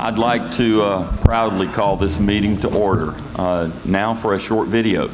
I'd like to proudly call this meeting to order. Now for a short video.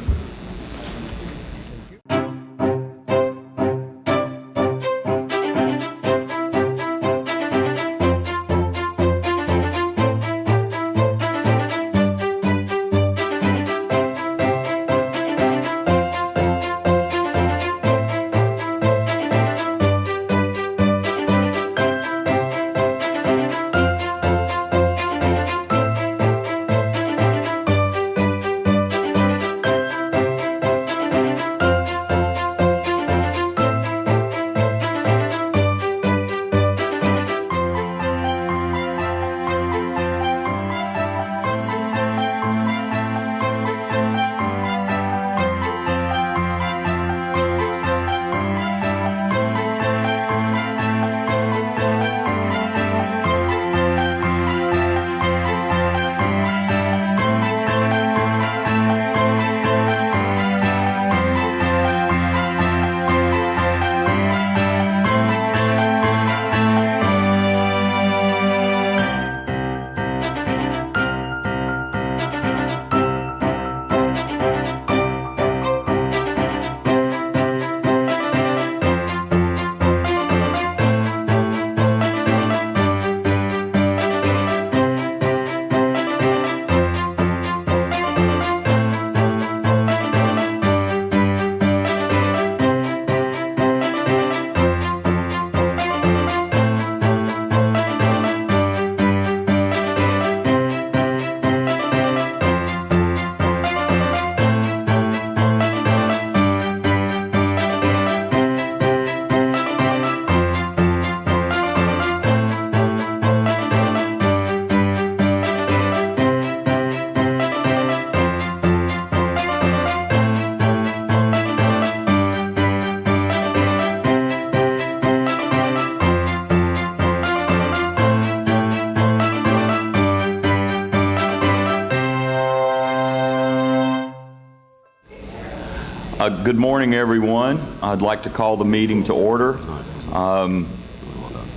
Good morning, everyone. I'd like to call the meeting to order.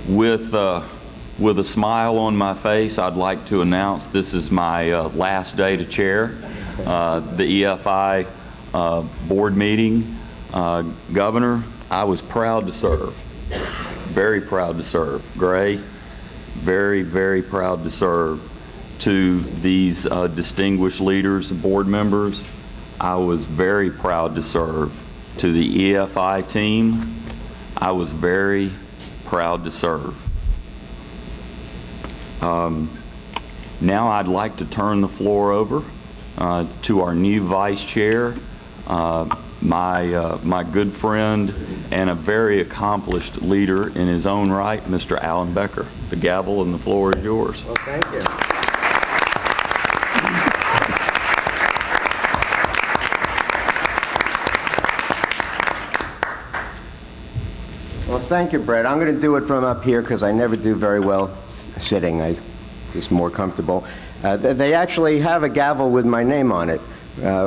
With a smile on my face, I'd like to announce this is my last day to chair the EFI board meeting. Governor, I was proud to serve, very proud to serve. Gray, very, very proud to serve to these distinguished leaders and board members. I was very proud to serve to the EFI team. I was very proud to serve. Now I'd like to turn the floor over to our new vice chair, my good friend and a very accomplished leader in his own right, Mr. Alan Becker. The gavel and the floor is yours. Well, thank you. Well, thank you, Brett. I'm going to do it from up here because I never do very well sitting. I'm just more comfortable. They actually have a gavel with my name on it,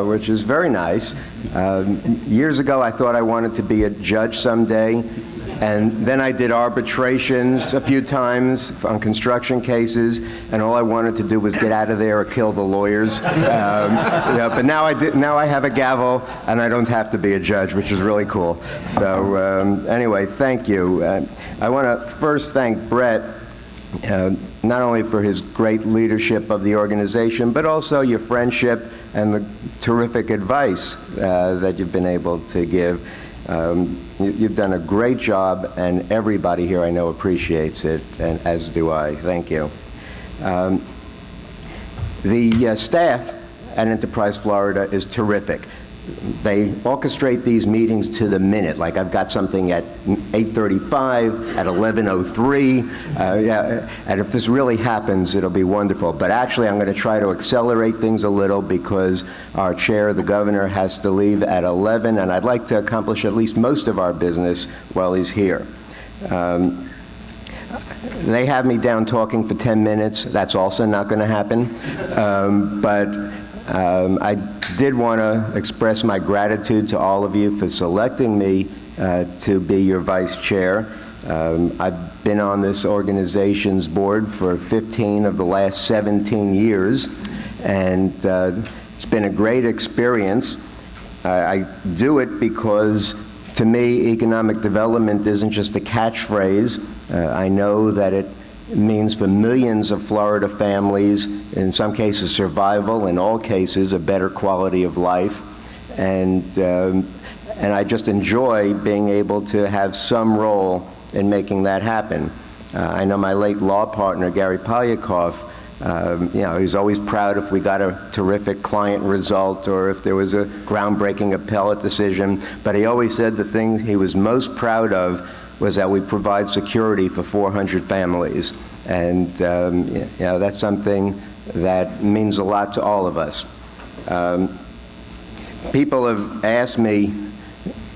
which is very nice. Years ago, I thought I wanted to be a judge someday, and then I did arbitrations a few times on construction cases, and all I wanted to do was get out of there or kill the lawyers. But now I have a gavel, and I don't have to be a judge, which is really cool. So anyway, thank you. I want to first thank Brett, not only for his great leadership of the organization, but also your friendship and the terrific advice that you've been able to give. You've done a great job, and everybody here I know appreciates it, and as do I. Thank you. The staff at Enterprise Florida is terrific. They orchestrate these meetings to the minute. Like I've got something at 8:35, at 11:03, and if this really happens, it'll be wonderful. But actually, I'm going to try to accelerate things a little because our chair, the governor, has to leave at 11, and I'd like to accomplish at least most of our business while he's here. They have me down talking for 10 minutes. That's also not going to happen. I did want to express my gratitude to all of you for selecting me to be your vice chair. I've been on this organization's board for 15 of the last 17 years, and it's been a great experience. I do it because, to me, economic development isn't just a catchphrase. I know that it means for millions of Florida families, in some cases survival, in all cases a better quality of life. And I just enjoy being able to have some role in making that happen. I know my late law partner, Gary Polyakov, he's always proud if we got a terrific client result or if there was a groundbreaking appellate decision, but he always said the thing he was most proud of was that we provide security for 400 families. And that's something that means a lot to all of us. People have asked me,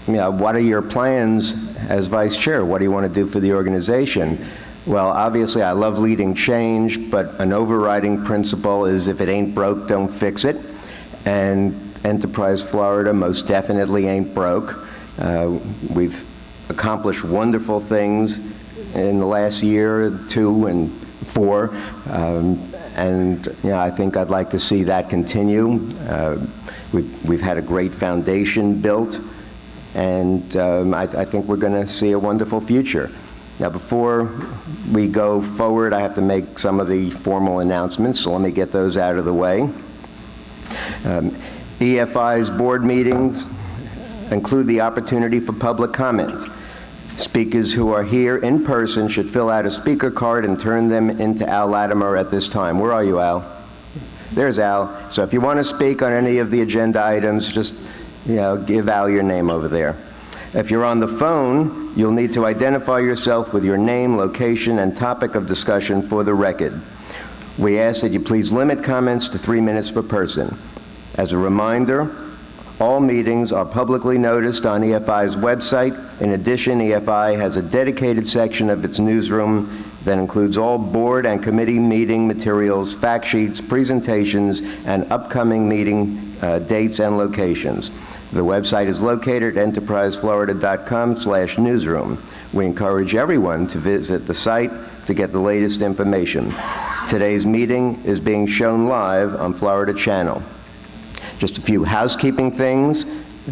what are your plans as vice chair? What do you want to do for the organization? Well, obviously, I love leading change, but an overriding principle is if it ain't broke, don't fix it. And Enterprise Florida most definitely ain't broke. We've accomplished wonderful things in the last year, 2 and 4, and I think I'd like to see that continue. We've had a great foundation built, and I think we're going to see a wonderful future. Now, before we go forward, I have to make some of the formal announcements, so let me get those out of the way. EFI's board meetings include the opportunity for public comment. Speakers who are here in person should fill out a speaker card and turn them into Al Latimer at this time. Where are you, Al? There's Al. So if you want to speak on any of the agenda items, just give Al your name over there. If you're on the phone, you'll need to identify yourself with your name, location, and topic of discussion for the record. We ask that you please limit comments to 3 minutes per person. As a reminder, all meetings are publicly noticed on EFI's website. In addition, EFI has a dedicated section of its newsroom that includes all board and committee meeting materials, fact sheets, presentations, and upcoming meeting dates and locations. The website is located at enterpriseflorida.com/newsroom. We encourage everyone to visit the site to get the latest information. Today's meeting is being shown live on Florida Channel. Just a few housekeeping things.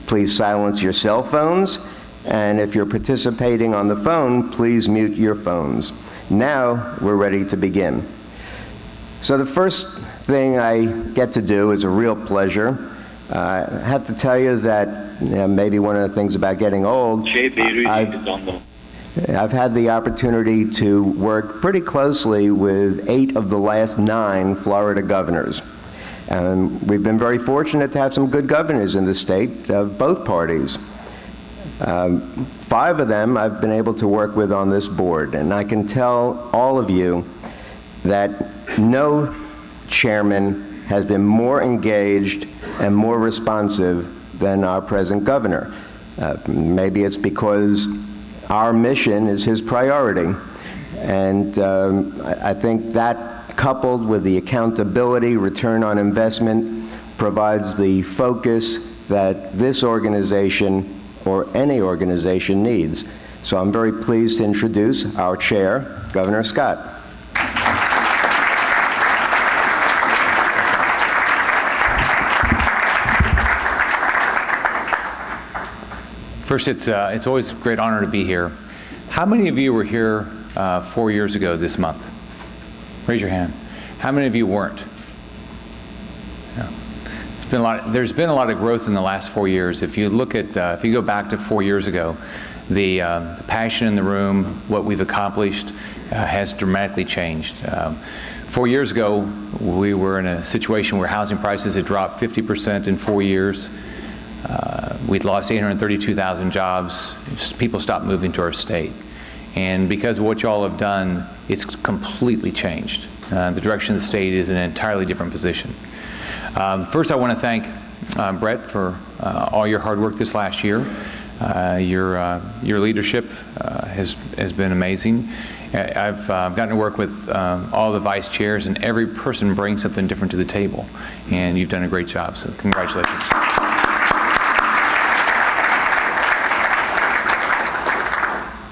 Please silence your cell phones, and if you're participating on the phone, please mute your phones. Now we're ready to begin. So the first thing I get to do is a real pleasure. I have to tell you that maybe one of the things about getting old, I've had the opportunity to work pretty closely with 8 of the last 9 Florida governors. And we've been very fortunate to have some good governors in the state of both parties. 5 of them I've been able to work with on this board, and I can tell all of you that no chairman has been more engaged and more responsive than our present governor. Maybe it's because our mission is his priority, and I think that, coupled with the accountability, return on investment, provides the focus that this organization or any organization needs. So I'm very pleased to introduce our chair, Governor Scott. First, it's always a great honor to be here. How many of you were here 4 years ago this month? Raise your hand. How many of you weren't? Yeah. There's been a lot of growth in the last 4 years. If you look at, if you go back to 4 years ago, the passion in the room, what we've accomplished, has dramatically changed. 4 years ago, we were in a situation where housing prices had dropped 50% in 4 years. We'd lost 832,000 jobs. People stopped moving to our state. And because of what you all have done, it's completely changed. The direction of the state is in an entirely different position. First, I want to thank Brett for all your hard work this last year. Your leadership has been amazing. I've gotten to work with all the vice chairs, and every person brings something different to the table. And you've done a great job, so congratulations.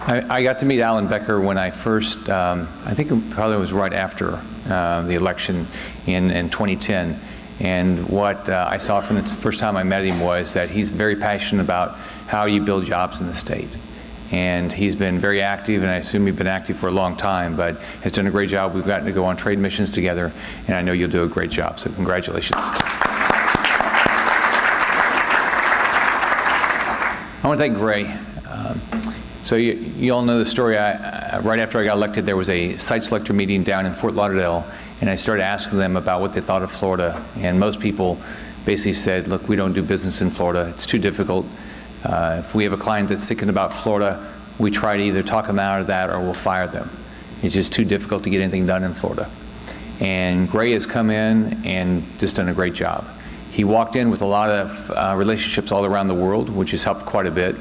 I got to meet Alan Becker when I first, I think it probably was right after the election in 2010. And what I saw from the first time I met him was that he's very passionate about how you build jobs in the state. And he's been very active, and I assume you've been active for a long time, but has done a great job. We've gotten to go on trade missions together, and I know you'll do a great job, so congratulations. I want to thank Gray. So you all know the story. Right after I got elected, there was a site selector meeting down in Fort Lauderdale, and I started asking them about what they thought of Florida. And most people basically said, look, we don't do business in Florida. It's too difficult. If we have a client that's thinking about Florida, we try to either talk them out of that or we'll fire them. It's just too difficult to get anything done in Florida. And Gray has come in and just done a great job. He walked in with a lot of relationships all around the world, which has helped quite a bit.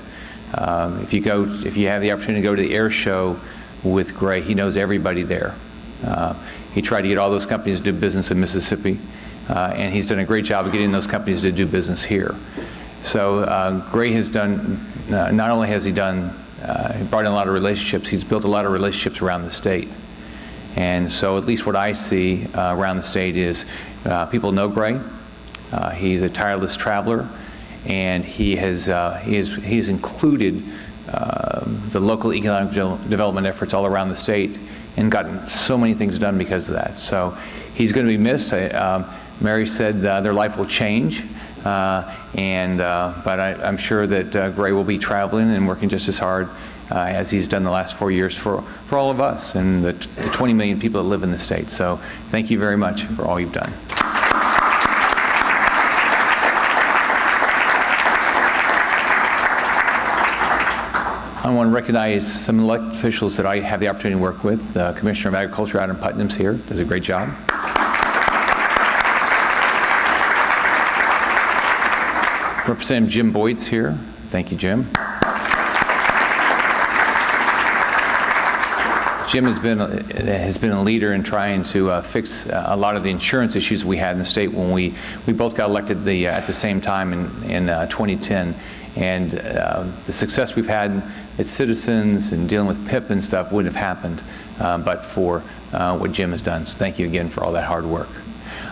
If you have the opportunity to go to the air show with Gray, he knows everybody there. He tried to get all those companies to do business in Mississippi, and he's done a great job of getting those companies to do business here. So Gray has done, not only has he done, he brought in a lot of relationships, he's built a lot of relationships around the state. And so at least what I see around the state is people know Gray. He's a tireless traveler, and he has included the local economic development efforts all around the state and gotten so many things done because of that. So he's going to be missed. Mary said their life will change, but I'm sure that Gray will be traveling and working just as hard as he's done the last 4 years for all of us and the 20 million people that live in the state. So thank you very much for all you've done. I want to recognize some elected officials that I have the opportunity to work with. The Commissioner of Agriculture, Adam Putnam's here, does a great job. Representative Jim Boyd's here. Thank you, Jim. Jim has been a leader in trying to fix a lot of the insurance issues we had in the state when we both got elected at the same time in 2010. And the success we've had as citizens and dealing with PIP and stuff wouldn't have happened but for what Jim has done. So thank you again for all that hard work.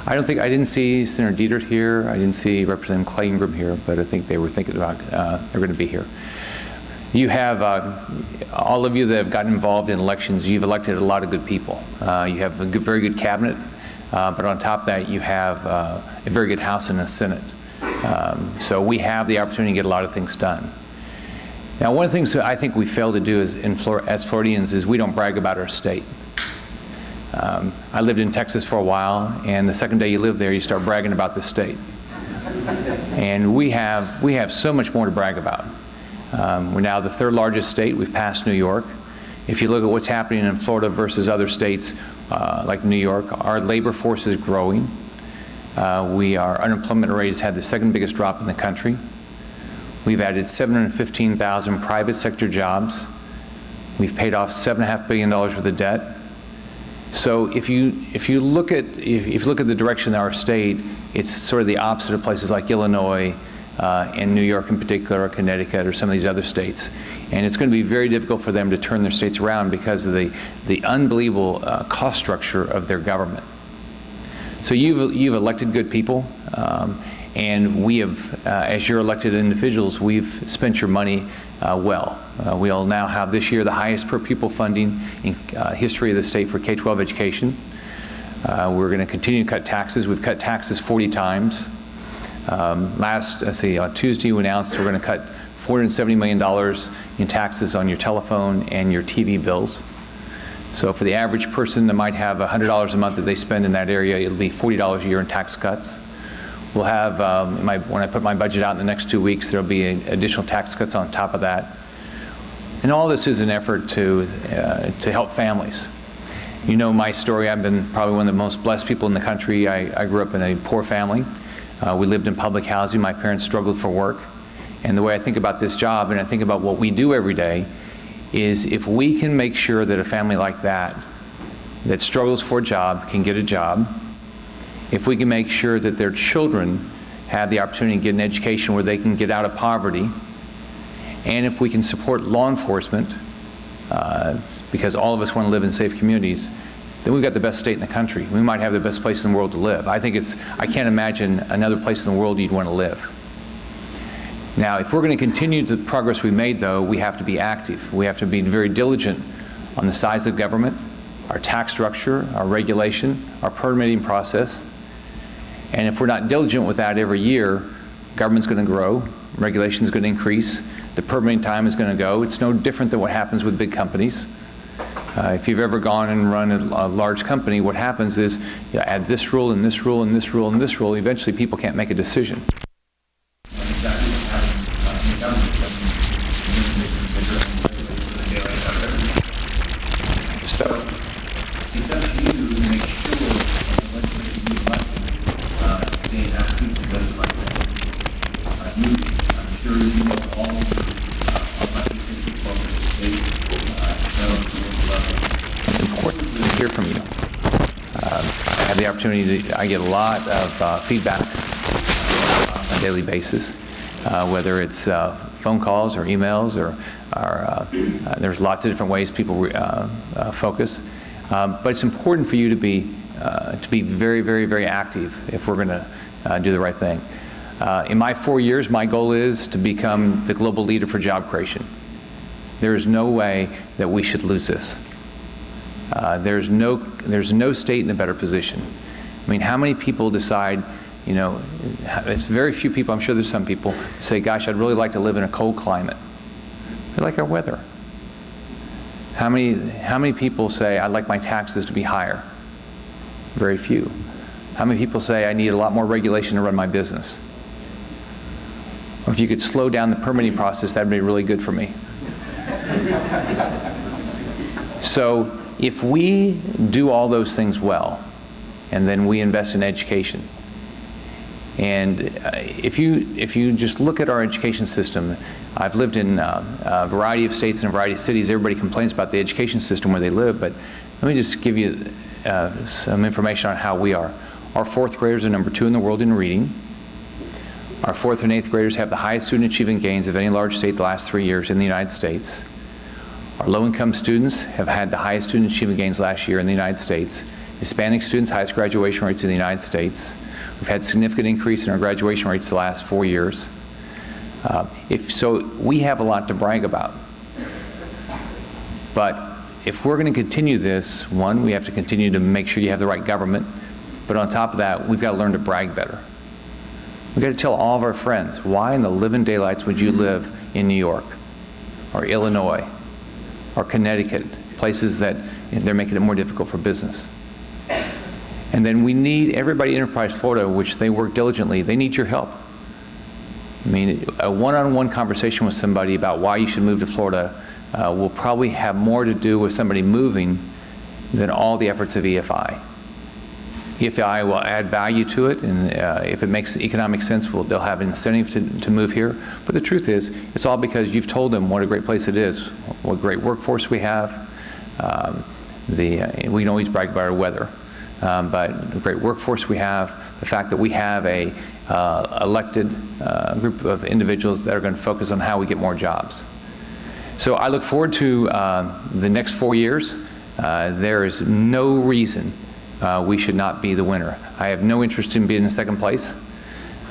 I didn't see Senator Dietert here. I didn't see Representative Clay Ingram here, but I think they were thinking about they're going to be here. You have, all of you that have gotten involved in elections, you've elected a lot of good people. You have a very good cabinet, but on top of that, you have a very good House and a Senate. So we have the opportunity to get a lot of things done. Now, one of the things that I think we fail to do as Floridians is we don't brag about our state. I lived in Texas for a while, and the second day you live there, you start bragging about the state. And we have so much more to brag about. We're now the third largest state. We've passed New York. If you look at what's happening in Florida versus other states like New York, our labor force is growing. Our unemployment rate has had the second biggest drop in the country. We've added 715,000 private sector jobs. We've paid off $7.5 billion worth of debt. So if you look at the direction of our state, it's sort of the opposite of places like Illinois and New York in particular, or Connecticut, or some of these other states. And it's going to be very difficult for them to turn their states around because of the unbelievable cost structure of their government. So you've elected good people, and we have, as your elected individuals, we've spent your money well. We'll now have this year the highest per pupil funding in history of the state for K-12 education. We're going to continue to cut taxes. We've cut taxes 40 times. On Tuesday we announced we're going to cut $470 million in taxes on your telephone and your TV bills. So for the average person that might have $100 a month that they spend in that area, it'll be $40 a year in tax cuts. We'll have, when I put my budget out in the next 2 weeks, there'll be additional tax cuts on top of that. And all this is an effort to help families. You know my story. I've been probably one of the most blessed people in the country. I grew up in a poor family. We lived in public housing. My parents struggled for work. And the way I think about this job, and I think about what we do every day, is if we can make sure that a family like that struggles for a job can get a job, if we can make sure that their children have the opportunity to get an education where they can get out of poverty, and if we can support law enforcement because all of us want to live in safe communities, then we've got the best state in the country. We might have the best place in the world to live. I can't imagine another place in the world you'd want to live. Now, if we're going to continue the progress we made, though, we have to be active. We have to be very diligent on the size of government, our tax structure, our regulation, our permitting process. And if we're not diligent with that every year, government's going to grow, regulation is going to increase, the permitting time is going to go. It's no different than what happens with big companies. If you've ever gone and run a large company, what happens is you add this rule and this rule and this rule and this rule, eventually people can't make a decision. So it's up to you to make sure that the legislation you elected stays out of people does the right thing. I'm sure you know all of the elected people in the state, it's important to hear from you. I have the opportunity I get a lot of feedback on a daily basis, whether it's phone calls or emails or there's lots of different ways people focus. But it's important for you to be very, very, very active if we're going to do the right thing. In my 4 years, my goal is to become the global leader for job creation. There is no way that we should lose this. There's no state in a better position. I mean, how many people decide, you know, it's very few people, I'm sure there's some people, say, gosh, I'd really like to live in a cold climate. They like our weather. How many people say, I'd like my taxes to be higher? Very few. How many people say, I need a lot more regulation to run my business? Or if you could slow down the permitting process, that'd be really good for me. So if we do all those things well, and then we invest in education, and if you just look at our education system, I've lived in a variety of states and a variety of cities. Everybody complains about the education system where they live, but let me just give you some information on how we are. Our fourth graders are #2 in the world in reading. Our fourth and eighth graders have the highest student achievement gains of any large state the last 3 years in the United States. Our low-income students have had the highest student achievement gains last year in the United States. Hispanic students, highest graduation rates in the United States. We've had significant increase in our graduation rates the last 4 years. So we have a lot to brag about. But if we're going to continue this, one, we have to continue to make sure you have the right government. But on top of that, we've got to learn to brag better. We've got to tell all of our friends, why in the living daylights would you live in New York or Illinois or Connecticut, places that they're making it more difficult for business. And then we need everybody in Enterprise Florida, which they work diligently, they need your help. I mean, a one-on-one conversation with somebody about why you should move to Florida will probably have more to do with somebody moving than all the efforts of EFI. EFI will add value to it, and if it makes economic sense, they'll have an incentive to move here. But the truth is, it's all because you've told them what a great place it is, what a great workforce we have. We can always brag about our weather, but the great workforce we have, the fact that we have a elected group of individuals that are going to focus on how we get more jobs. So I look forward to the next 4 years. There is no reason we should not be the winner. I have no interest in being in second place.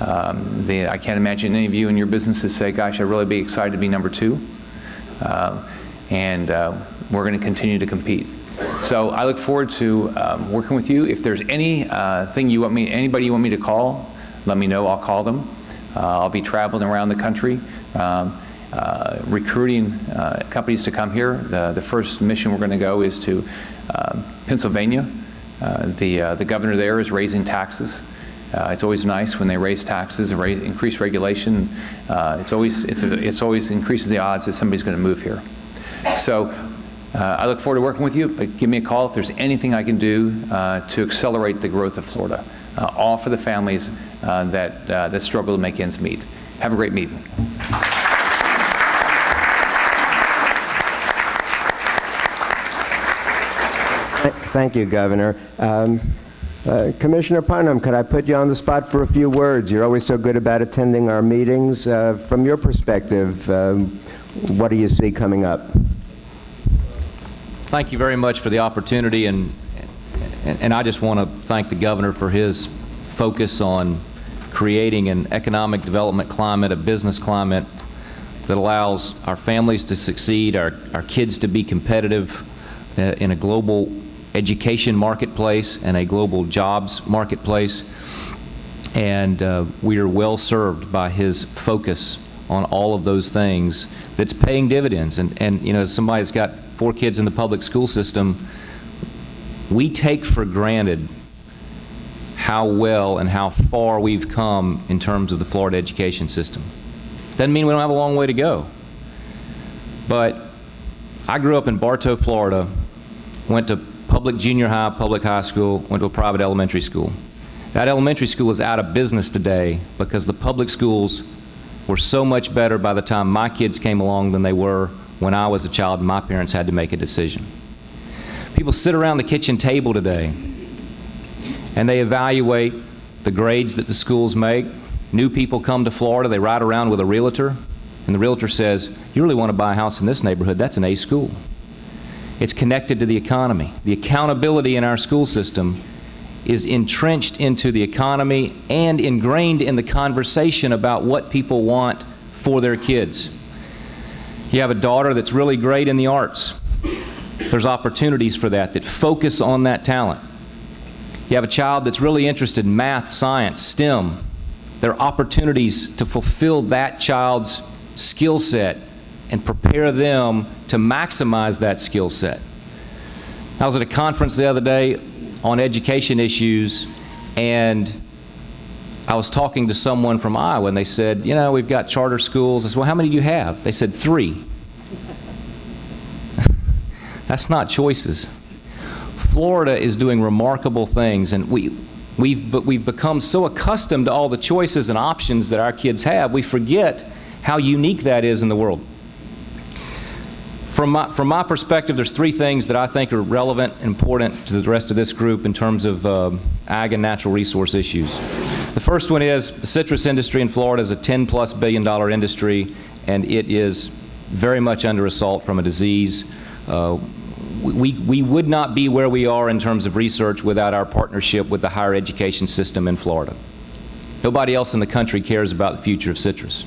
I can't imagine any of you in your businesses say, gosh, I'd really be excited to be #2. And we're going to continue to compete. So I look forward to working with you. If there's anybody you want me to call, let me know. I'll call them. I'll be traveling around the country, recruiting companies to come here. The first mission we're going to go is to Pennsylvania. The governor there is raising taxes. It's always nice when they raise taxes and increase regulation. It's always increases the odds that somebody's going to move here. So I look forward to working with you, but give me a call if there's anything I can do to accelerate the growth of Florida, all for the families that struggle to make ends meet. Have a great meeting. Thank you, Governor. Commissioner Punham, could I put you on the spot for a few words? You're always so good about attending our meetings. From your perspective, what do you see coming up? thank you very much for the opportunity, and I just want to thank the governor for his focus on creating an economic development climate, a business climate that allows our families to succeed, our kids to be competitive in a global education marketplace and a global jobs marketplace. And we are well served by his focus on all of those things that's paying dividends. And you know, as somebody that's got 4 kids in the public school system, we take for granted how well and how far we've come in terms of the Florida education system. Doesn't mean we don't have a long way to go. But I grew up in Bartow, Florida, went to public junior high, public high school, went to a private elementary school. That elementary school is out of business today because the public schools were so much better by the time my kids came along than they were when I was a child and my parents had to make a decision. People sit around the kitchen table today and they evaluate the grades that the schools make. New people come to Florida, they ride around with a realtor, and the realtor says, you really want to buy a house in this neighborhood, that's an A school. It's connected to the economy. The accountability in our school system is entrenched into the economy and ingrained in the conversation about what people want for their kids. You have a daughter that's really great in the arts. There's opportunities for that focus on that talent. You have a child that's really interested in math, science, STEM. There are opportunities to fulfill that child's skill set and prepare them to maximize that skill set. I was at a conference the other day on education issues, and I was talking to someone from Iowa, and they said, you know, we've got charter schools. I said, well, how many do you have? They said 3. That's not choices. Florida is doing remarkable things, and we've become so accustomed to all the choices and options that our kids have, we forget how unique that is in the world. From my perspective, there's 3 things that I think are relevant and important to the rest of this group in terms of ag and natural resource issues. The first one is the citrus industry in Florida is a $10+ billion industry, and it is very much under assault from a disease. We would not be where we are in terms of research without our partnership with the higher education system in Florida. Nobody else in the country cares about the future of citrus.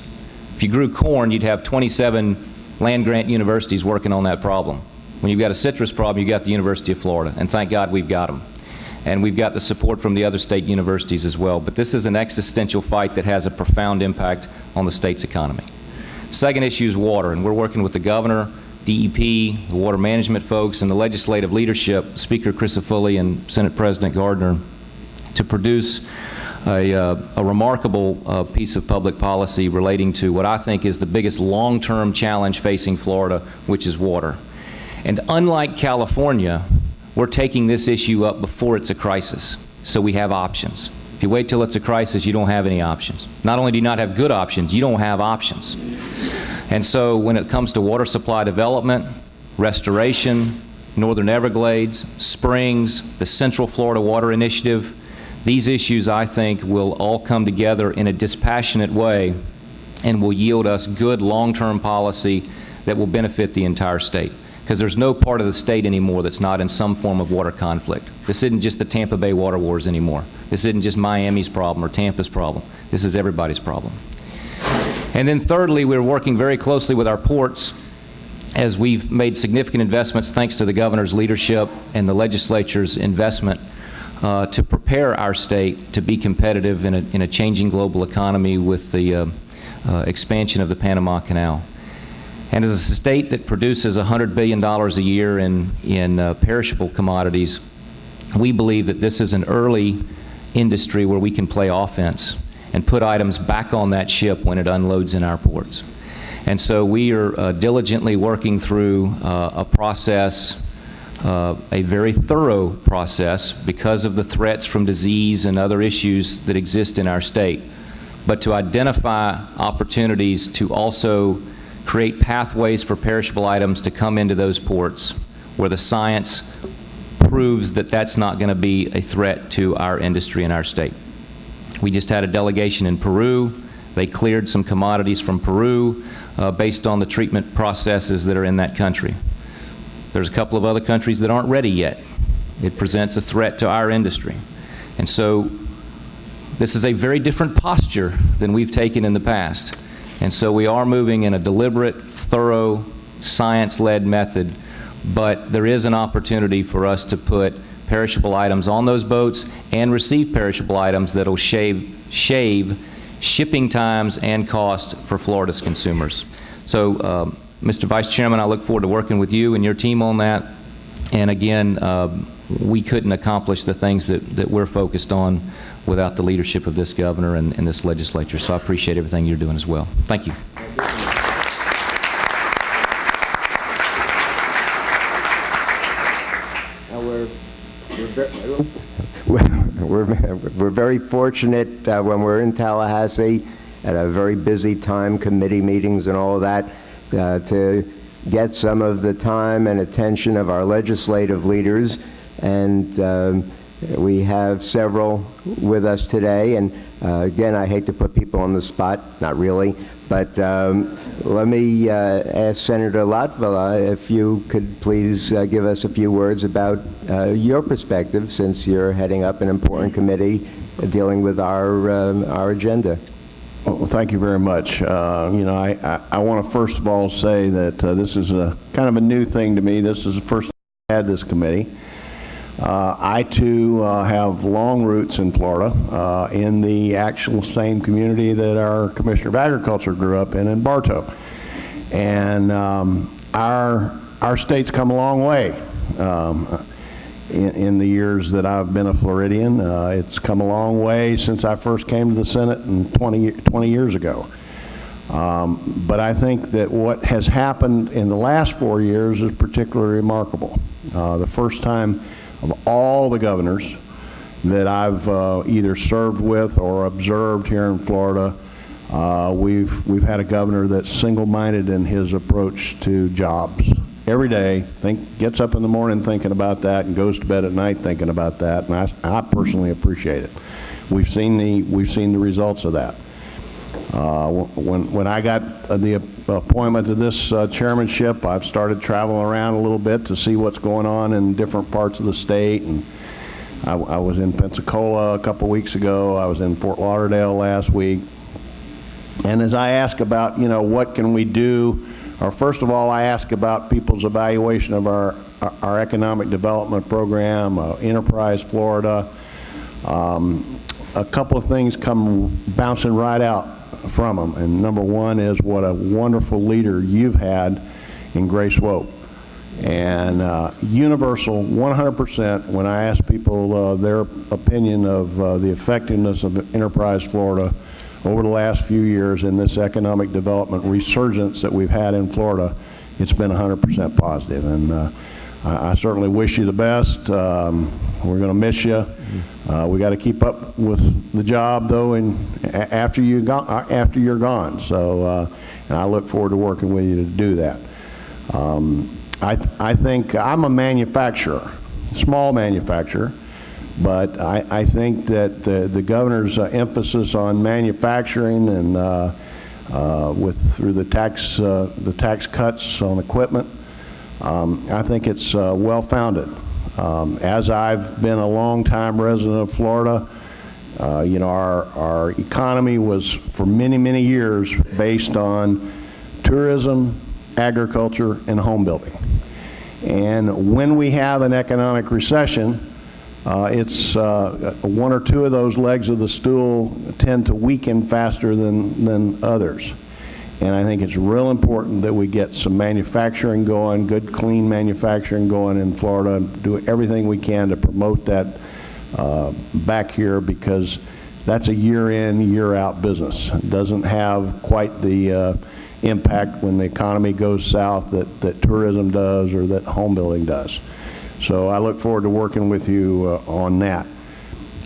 If you grew corn, you'd have 27 land-grant universities working on that problem. When you've got a citrus problem, you've got the University of Florida, and thank God we've got them. And we've got the support from the other state universities as well. But this is an existential fight that has a profound impact on the state's economy. Second issue is water, and we're working with the governor, DEP, the water management folks, and the legislative leadership, Speaker Crisafulli and Senate President Gardner, to produce a remarkable piece of public policy relating to what I think is the biggest long-term challenge facing Florida, which is water. And unlike California, we're taking this issue up before it's a crisis, so we have options. If you wait till it's a crisis, you don't have any options. Not only do you not have good options, you don't have options. And so when it comes to water supply development, restoration, Northern Everglades, Springs, the Central Florida Water Initiative, these issues, I think, will all come together in a dispassionate way and will yield us good long-term policy that will benefit the entire state. Because there's no part of the state anymore that's not in some form of water conflict. This isn't just the Tampa Bay water wars anymore. This isn't just Miami's problem or Tampa's problem. This is everybody's problem. And then thirdly, we're working very closely with our ports as we've made significant investments, thanks to the governor's leadership and the legislature's investment, to prepare our state to be competitive in a changing global economy with the expansion of the Panama Canal. And as a state that produces $100 billion a year in perishable commodities, we believe that this is an early industry where we can play offense and put items back on that ship when it unloads in our ports. And so we are diligently working through a process, a very thorough process because of the threats from disease and other issues that exist in our state, but to identify opportunities to also create pathways for perishable items to come into those ports where the science proves that that's not going to be a threat to our industry in our state. We just had a delegation in Peru. They cleared some commodities from Peru based on the treatment processes that are in that country. There's a couple of other countries that aren't ready yet. It presents a threat to our industry. And so this is a very different posture than we've taken in the past. And so we are moving in a deliberate, thorough, science-led method, but there is an opportunity for us to put perishable items on those boats and receive perishable items that will shave shipping times and cost for Florida's consumers. So, Mr. Vice Chairman, I look forward to working with you and your team on that. And again, we couldn't accomplish the things that we're focused on without the leadership of this governor and this legislature. So I appreciate everything you're doing as well. Thank you. We're very fortunate when we're in Tallahassee at a very busy time, committee meetings and all of that, to get some of the time and attention of our legislative leaders. And we have several with us today. And again, I hate to put people on the spot, not really, but let me ask Senator Latvala if you could please give us a few words about your perspective, since you're heading up an important committee dealing with our agenda. Well, thank you very much. You know, I want to first of all say that this is a kind of a new thing to me. This is the first time I had this committee. I, too, have long roots in Florida, in the actual same community that our Commissioner of Agriculture grew up in Bartow. And our state's come a long way in the years that I've been a Floridian. It's come a long way since I first came to the Senate 20 years ago. But I think that what has happened in the last 4 years is particularly remarkable. The first time of all the governors that I've either served with or observed here in Florida, we've had a governor that's single-minded in his approach to jobs. Every day, gets up in the morning thinking about that and goes to bed at night thinking about that, and I personally appreciate it. We've seen the results of that. When I got the appointment to this chairmanship, I've started traveling around a little bit to see what's going on in different parts of the state. And I was in Pensacola a couple weeks ago. I was in Fort Lauderdale last week. And as I ask about, you know, what can we do, or first of all, I ask about people's evaluation of our economic development program, Enterprise Florida. A couple of things come bouncing right out from them, and number one is what a wonderful leader you've had in Grace Swope. And universal, 100%, when I ask people their opinion of the effectiveness of Enterprise Florida over the last few years in this economic development resurgence that we've had in Florida, it's been 100% positive. And I certainly wish you the best. We're going to miss you. We got to keep up with the job, though, and after you're gone. So, and I look forward to working with you to do that. I think I'm a manufacturer, small manufacturer, but I think that the governor's emphasis on manufacturing and through the tax cuts on equipment, I think it's well-founded. As I've been a long-time resident of Florida, you know, our economy was for many, many years based on tourism, agriculture, and home building. And when we have an economic recession, it's one or two of those legs of the stool tend to weaken faster than others. And I think it's real important that we get some manufacturing going, good, clean manufacturing going in Florida, and do everything we can to promote that back here, because that's a year-in, year-out business. It doesn't have quite the impact when the economy goes south that tourism does or that home building does. So I look forward to working with you on that.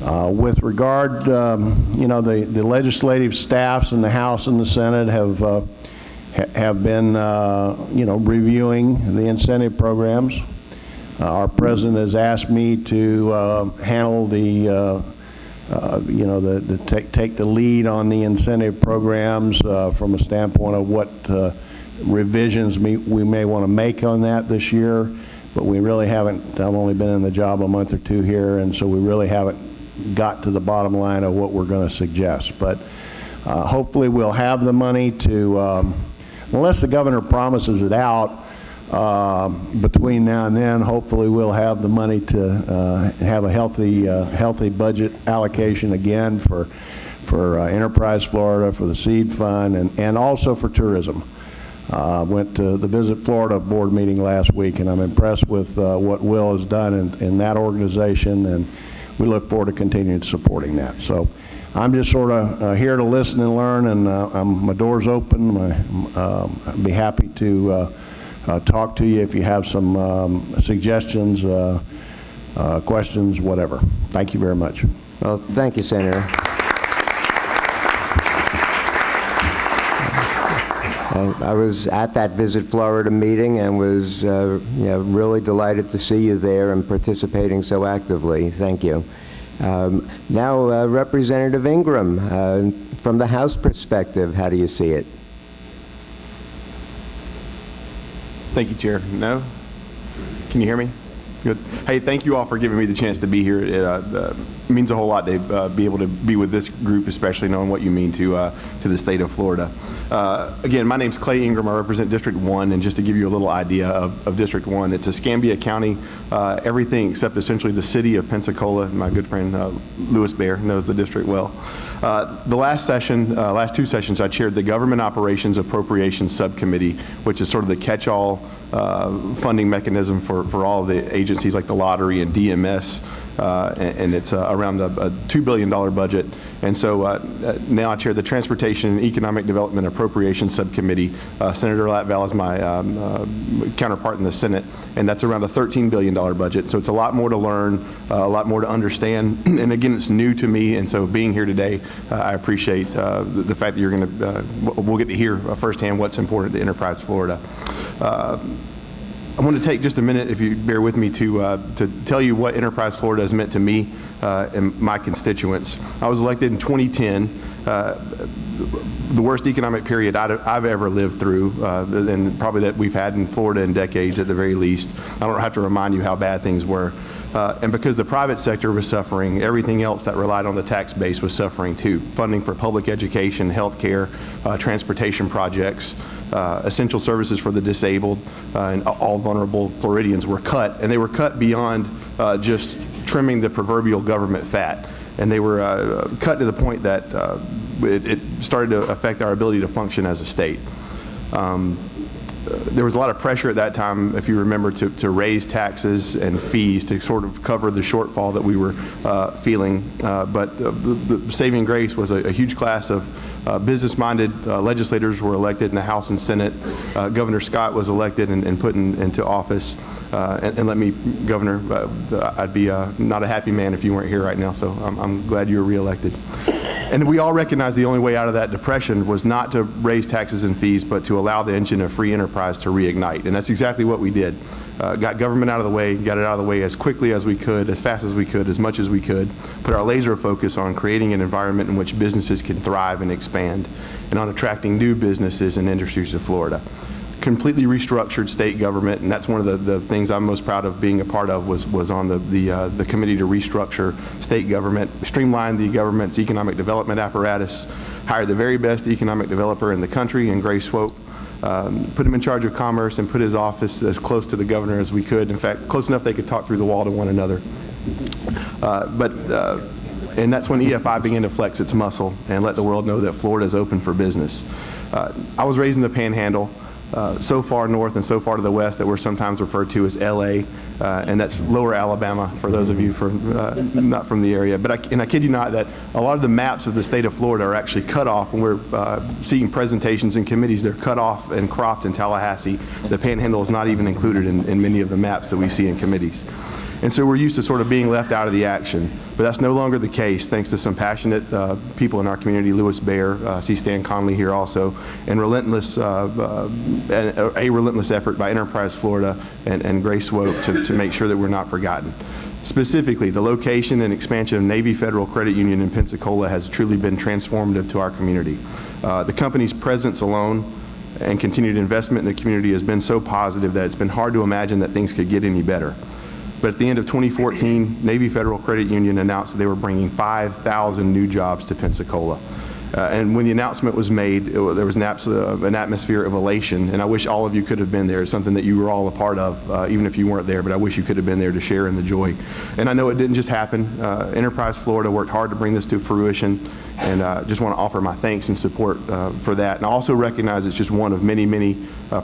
With regard, you know, the legislative staffs in the House and the Senate have been, you know, reviewing the incentive programs. Our president has asked me to handle the, you know, take the lead on the incentive programs from a standpoint of what revisions we may want to make on that this year. but we really haven't, I've only been in the job a month or two here, and so we really haven't got to the bottom line of what we're going to suggest. But hopefully we'll have the money to, unless the governor promises it out, between now and then, hopefully we'll have the money to have a healthy budget allocation again for Enterprise Florida, for the seed fund, and also for tourism. Went to the Visit Florida board meeting last week, and I'm impressed with what Will has done in that organization, and we look forward to continuing supporting that. So I'm just sort of here to listen and learn, and my door's open. I'd be happy to talk to you if you have some suggestions, questions, whatever. Thank you very much. Well, thank you, Senator. I was at that Visit Florida meeting and was really delighted to see you there and participating so actively. Thank you. Now, Representative Ingram, from the House perspective, how do you see it? Thank you, Chair. No? Can you hear me? Good. Hey, thank you all for giving me the chance to be here. It means a whole lot to be able to be with this group, especially knowing what you mean to the state of Florida. Again, my name's Clay Ingram. I represent District 1, and just to give you a little idea of District 1, it's Escambia County, everything except essentially the city of Pensacola. My good friend Louis Baer knows the district well. The last two sessions, I chaired the Government Operations Appropriations Subcommittee, which is sort of the catch-all funding mechanism for all of the agencies like the lottery and DMS, and it's around a $2 billion budget. And so now I chair the Transportation and Economic Development Appropriations Subcommittee. Senator Latval is my counterpart in the Senate, and that's around a $13 billion budget. So it's a lot more to learn, a lot more to understand, and again, it's new to me, and so being here today, I appreciate the fact that you're going to, we'll get to hear firsthand what's important to Enterprise Florida. I want to take just a minute, if you bear with me, to tell you what Enterprise Florida has meant to me and my constituents. I was elected in 2010, the worst economic period I've ever lived through, and probably that we've had in Florida in decades at the very least. I don't have to remind you how bad things were. And because the private sector was suffering, everything else that relied on the tax base was suffering too. Funding for public education, health care, transportation projects, essential services for the disabled, and all vulnerable Floridians were cut. And they were cut beyond just trimming the proverbial government fat. And they were cut to the point that it started to affect our ability to function as a state. There was a lot of pressure at that time, if you remember, to raise taxes and fees to sort of cover the shortfall that we were feeling. But the saving grace was a huge class of business-minded legislators were elected in the House and Senate. Governor Scott was elected and put into office. And let me, Governor, I'd be not a happy man if you weren't here right now, so I'm glad you were reelected. And we all recognize the only way out of that depression was not to raise taxes and fees, but to allow the engine of free enterprise to reignite. And that's exactly what we did. Got government out of the way, got it out of the way as quickly as we could, as fast as we could, as much as we could, put our laser focus on creating an environment in which businesses can thrive and expand, and on attracting new businesses and industries to Florida. Completely restructured state government, and that's one of the things I'm most proud of being a part of was on the committee to restructure state government, streamline the government's economic development apparatus, hired the very best economic developer in the country in Gray Swope, put him in charge of commerce, and put his office as close to the governor as we could. In fact, close enough they could talk through the wall to one another. And that's when EFI began to flex its muscle and let the world know that Florida is open for business. I was raised in the Panhandle, so far north and so far to the west that we're sometimes referred to as LA, and that's lower Alabama for those of you not from the area. But I kid you not that a lot of the maps of the state of Florida are actually cut off when we're seeing presentations in committees. They're cut off and cropped in Tallahassee. The Panhandle is not even included in many of the maps that we see in committees. And so we're used to sort of being left out of the action. But that's no longer the case, thanks to some passionate people in our community, Louis Baer, I see Stan Conley here also, and a relentless effort by Enterprise Florida and Gray Swope to make sure that we're not forgotten. Specifically, the location and expansion of Navy Federal Credit Union in Pensacola has truly been transformative to our community. The company's presence alone and continued investment in the community has been so positive that it's been hard to imagine that things could get any better. But at the end of 2014, Navy Federal Credit Union announced that they were bringing 5,000 new jobs to Pensacola. And when the announcement was made, there was an atmosphere of elation, and I wish all of you could have been there. It's something that you were all a part of, even if you weren't there, but I wish you could have been there to share in the joy. And I know it didn't just happen. Enterprise Florida worked hard to bring this to fruition, and just want to offer my thanks and support for that. And I also recognize it's just one of many, many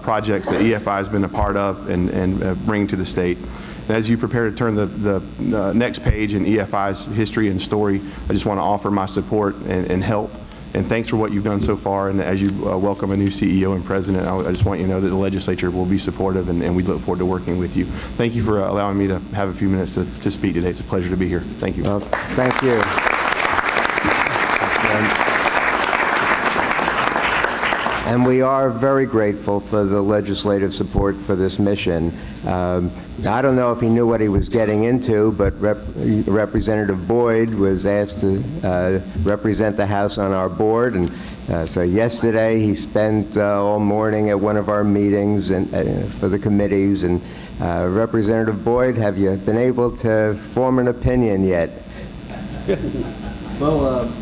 projects that EFI has been a part of and bringing to the state. As you prepare to turn the next page in EFI's history and story, I just want to offer my support and help. And thanks for what you've done so far. And as you welcome a new CEO and president, I just want you to know that the legislature will be supportive, and we look forward to working with you. Thank you for allowing me to have a few minutes to speak today. It's a pleasure to be here. Thank you. Well, thank you. And we are very grateful for the legislative support for this mission. I don't know if he knew what he was getting into, but Representative Boyd was asked to represent the House on our board, and so yesterday he spent all morning at one of our meetings and for the committees. And Representative Boyd, have you been able to form an opinion yet? Well,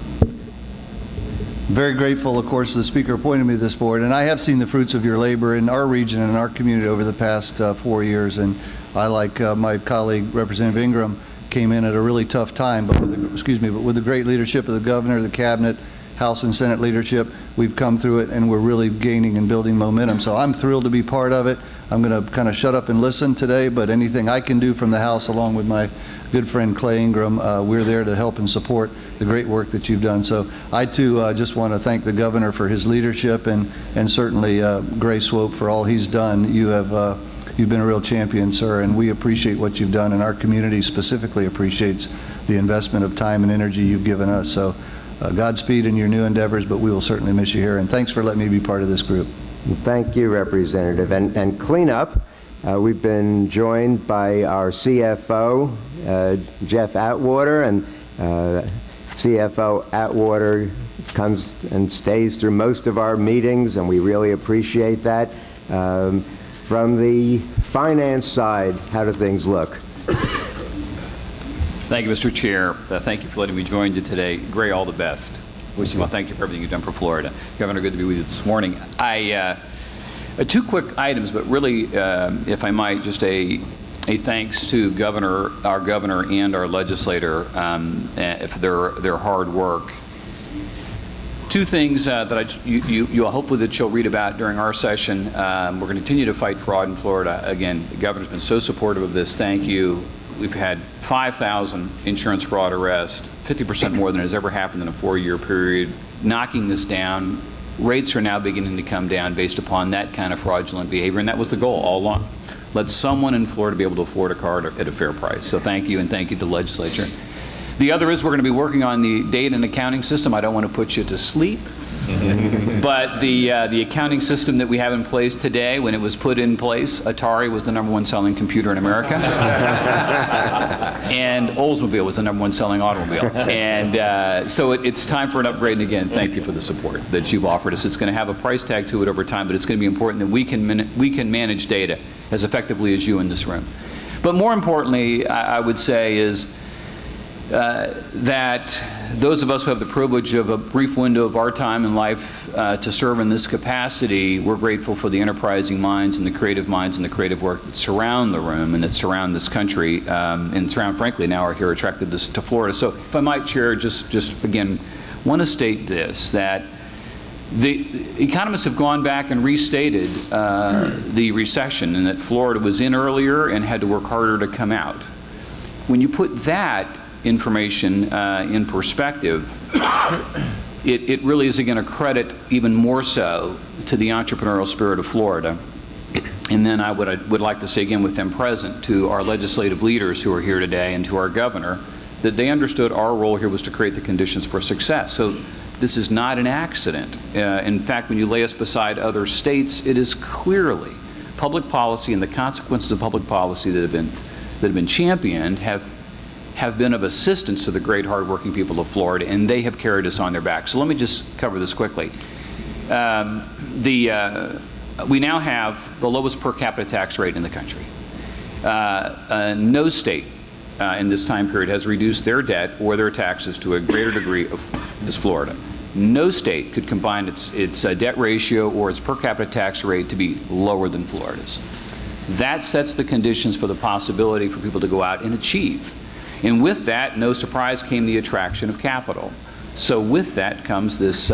very grateful, of course, the Speaker appointed me to this board, and I have seen the fruits of your labor in our region and in our community over the past 4 years. And I, like my colleague Representative Ingram, came in at a really tough time, but with the great leadership of the governor, the cabinet, House and Senate leadership, we've come through it, and we're really gaining and building momentum. So I'm thrilled to be part of it. I'm going to kind of shut up and listen today, but anything I can do from the House, along with my good friend Clay Ingram, we're there to help and support the great work that you've done. So I, too, just want to thank the governor for his leadership, and certainly Gray Swope for all he's done. You've been a real champion, sir, and we appreciate what you've done, and our community specifically appreciates the investment of time and energy you've given us. So Godspeed in your new endeavors, but we will certainly miss you here, and thanks for letting me be part of this group. Thank you, Representative. And cleanup, we've been joined by our CFO, Jeff Atwater, and CFO Atwater comes and stays through most of our meetings, and we really appreciate that. From the finance side, how do things look? Thank you, Mr. Chair. Thank you for letting me join you today. Gray, all the best. Wish you well. Thank you for everything you've done for Florida. Governor, good to be with you this morning. Two quick items, but really, if I might, just a thanks to our governor and our legislator for their hard work. Two things that you hopefully that you'll read about during our session. We're going to continue to fight fraud in Florida. Again, the governor's been so supportive of this. Thank you. We've had 5,000 insurance fraud arrests, 50% more than has ever happened in a 4-year period, knocking this down. Rates are now beginning to come down based upon that kind of fraudulent behavior, and that was the goal all along. Let someone in Florida be able to afford a car at a fair price. So thank you, and thank you to the legislature. The other is we're going to be working on the data and accounting system. I don't want to put you to sleep, but the accounting system that we have in place today, when it was put in place, Atari was the #1 selling computer in America, and Oldsmobile was the #1 selling automobile. And so it's time for an upgrade. And again, thank you for the support that you've offered us. It's going to have a price tag to it over time, but it's going to be important that we can manage data as effectively as you in this room. But more importantly, I would say is that those of us who have the privilege of a brief window of our time in life to serve in this capacity, we're grateful for the enterprising minds and the creative work that surround the room and that surround this country and surround, frankly, now are here attracted to Florida. So if I might, Chair, just again, want to state this, that the economists have gone back and restated the recession, and that Florida was in earlier and had to work harder to come out. When you put that information in perspective, it really is going to credit even more so to the entrepreneurial spirit of Florida. And then I would like to say again with them present to our legislative leaders who are here today and to our governor that they understood our role here was to create the conditions for success. So this is not an accident. In fact, when you lay us beside other states, it is clearly public policy, and the consequences of public policy that have been championed have been of assistance to the great hardworking people of Florida, and they have carried us on their backs. So let me just cover this quickly. We now have the lowest per capita tax rate in the country. No state in this time period has reduced their debt or their taxes to a greater degree as Florida. No state could combine its debt ratio or its per capita tax rate to be lower than Florida's. That sets the conditions for the possibility for people to go out and achieve. And with that, no surprise, came the attraction of capital. So with that comes this,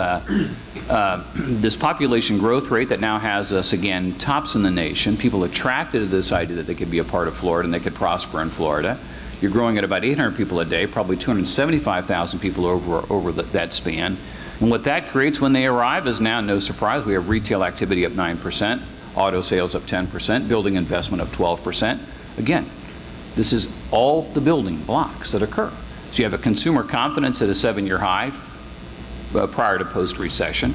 this population growth rate that now has us, again, tops in the nation. People attracted to this idea that they could be a part of Florida and they could prosper in Florida. You're growing at about 800 people a day, probably 275,000 people over that span. And what that creates when they arrive is now, no surprise, we have retail activity up 9%, auto sales up 10%, building investment up 12%. Again, this is all the building blocks that occur. So you have a consumer confidence at a 7-year high prior to post-recession.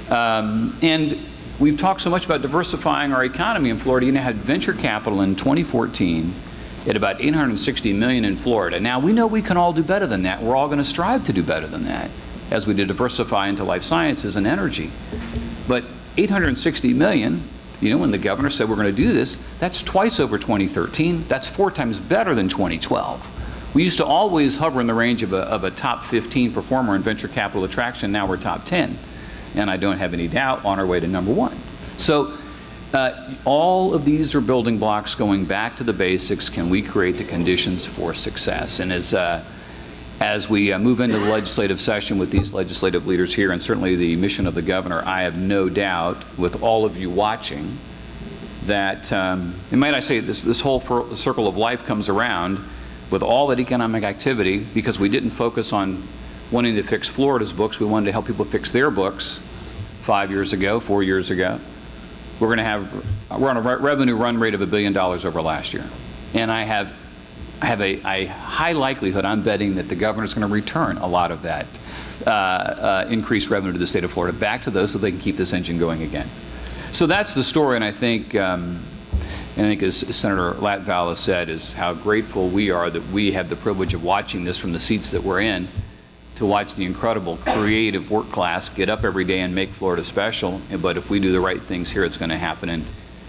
And we've talked so much about diversifying our economy in Florida. You now had venture capital in 2014 at about $860 million in Florida. Now, we know we can all do better than that. We're all going to strive to do better than that as we diversify into life sciences and energy. But $860 million, you know, when the governor said we're going to do this, that's twice over 2013. That's 4 times better than 2012. We used to always hover in the range of a top 15 performer in venture capital attraction. Now we're top 10. And I don't have any doubt on our way to number 1. So all of these are building blocks going back to the basics. Can we create the conditions for success? And as we move into the legislative session with these legislative leaders here, and certainly the mission of the governor, I have no doubt, with all of you watching, that, and might I say, this whole circle of life comes around with all that economic activity, because we didn't focus on wanting to fix Florida's books. We wanted to help people fix their books 5 years ago, 4 years ago. We're on a revenue run rate of $1 billion over last year. And I have a high likelihood, I'm betting, that the governor's going to return a lot of that increased revenue to the state of Florida back to those so they can keep this engine going again. So that's the story, and I think as Senator Latvala said, is how grateful we are that we have the privilege of watching this from the seats that we're in, to watch the incredible creative work class get up every day and make Florida special. But if we do the right things here, it's going to happen. And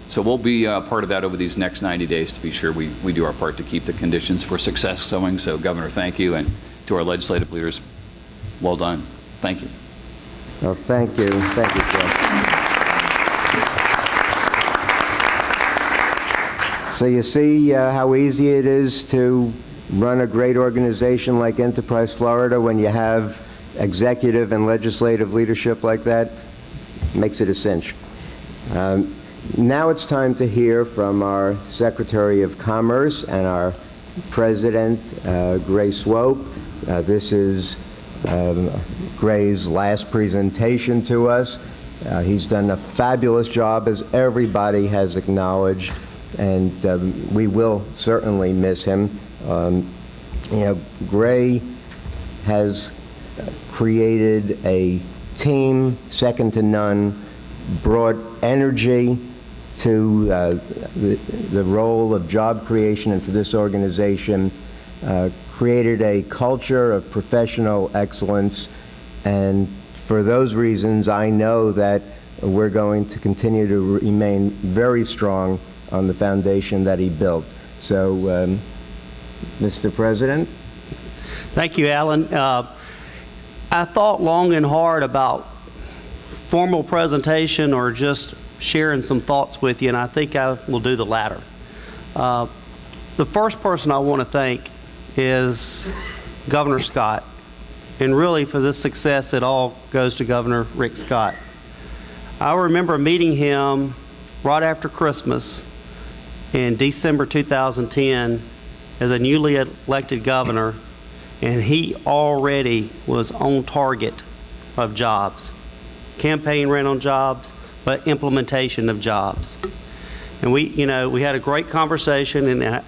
so we'll be part of that over these next 90 days to be sure we do our part to keep the conditions for success going. So, Governor, thank you. And to our legislative leaders, well done. Thank you. Well, thank you. Thank you, Joe. So you see how easy it is to run a great organization like Enterprise Florida when you have executive and legislative leadership like that? Makes it a cinch. Now it's time to hear from our Secretary of Commerce and our President, Gray Swope. This is Gray's last presentation to us. He's done a fabulous job, as everybody has acknowledged, and we will certainly miss him. You know, Gray has created a team second to none, brought energy to the role of job creation and for this organization, created a culture of professional excellence, and for those reasons, I know that we're going to continue to remain very strong on the foundation that he built. So, Mr. President. Thank you, Alan. I thought long and hard about formal presentation or just sharing some thoughts with you, and I think I will do the latter. The first person I want to thank is Governor Scott, and really for this success it all goes to Governor Rick Scott. I remember meeting him right after Christmas in December 2010 as a newly elected governor, and he already was on target of jobs. Campaign ran on jobs, but implementation of jobs. And we had a great conversation, and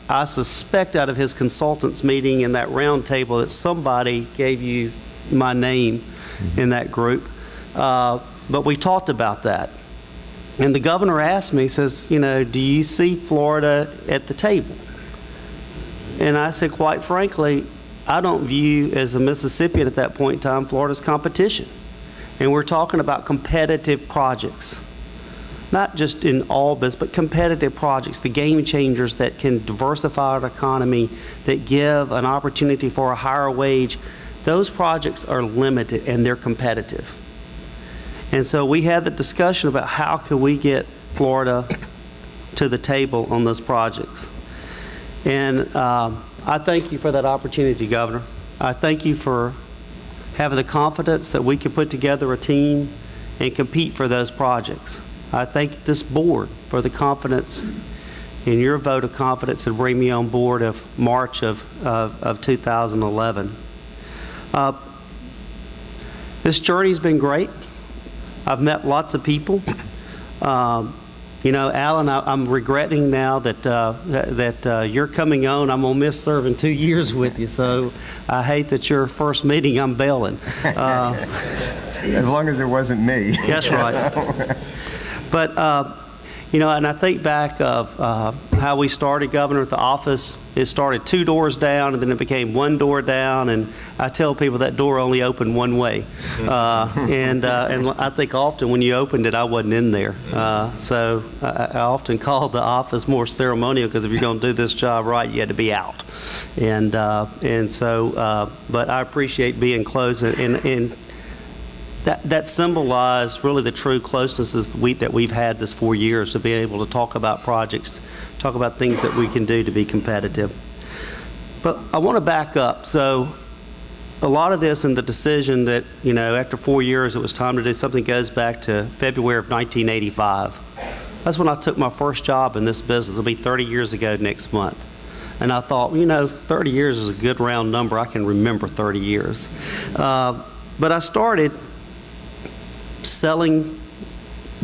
I suspect out of his consultants meeting in that round table that somebody gave you my name in that group. But we talked about that. And the governor asked me, he says, do you see Florida at the table? And I said, quite frankly, I don't view, as a Mississippian at that point in time, Florida's competition. And we're talking about competitive projects. Not just in all business, but competitive projects, the game changers that can diversify our economy, that give an opportunity for a higher wage. Those projects are limited and they're competitive. And so we had the discussion about how could we get Florida to the table on those projects. And I thank you for that opportunity, Governor. I thank you for having the confidence that we can put together a team and compete for those projects. I thank this board for the confidence in your vote of confidence to bring me on board of March of 2011. This journey's been great. I've met lots of people. You know, Alan, I'm regretting now that you're coming on. I'm going to miss serving 2 years with you, so I hate that your first meeting I'm bailing. As long as it wasn't me. That's right. But, you know, and I think back of how we started, Governor, at the office. It started 2 doors down, and then it became 1 door down, and I tell people that door only opened one way. And I think often when you opened it, I wasn't in there. So I often call the office more ceremonial, because if you're going to do this job right, you had to be out. And so, but I appreciate being close, and that symbolized really the true closeness that we've had this 4 years, to be able to talk about projects, talk about things that we can do to be competitive. But I want to back up. So a lot of this and the decision that, you know, after 4 years it was time to do something goes back to February of 1985. That's when I took my first job in this business. It'll be 30 years ago next month. And I thought, you know, 30 years is a good round number. I can remember 30 years. But I started selling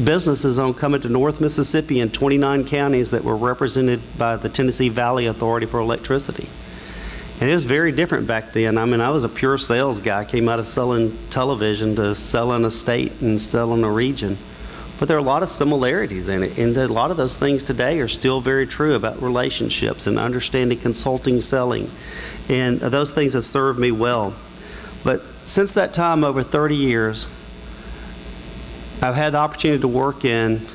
businesses on coming to North Mississippi in 29 counties that were represented by the Tennessee Valley Authority for Electricity. And it was very different back then. I mean, I was a pure sales guy. I came out of selling television to selling a state and selling a region. But there are a lot of similarities in it. And a lot of those things today are still very true about relationships and understanding consulting selling. And those things have served me well. But since that time, over 30 years, I've had the opportunity to work in,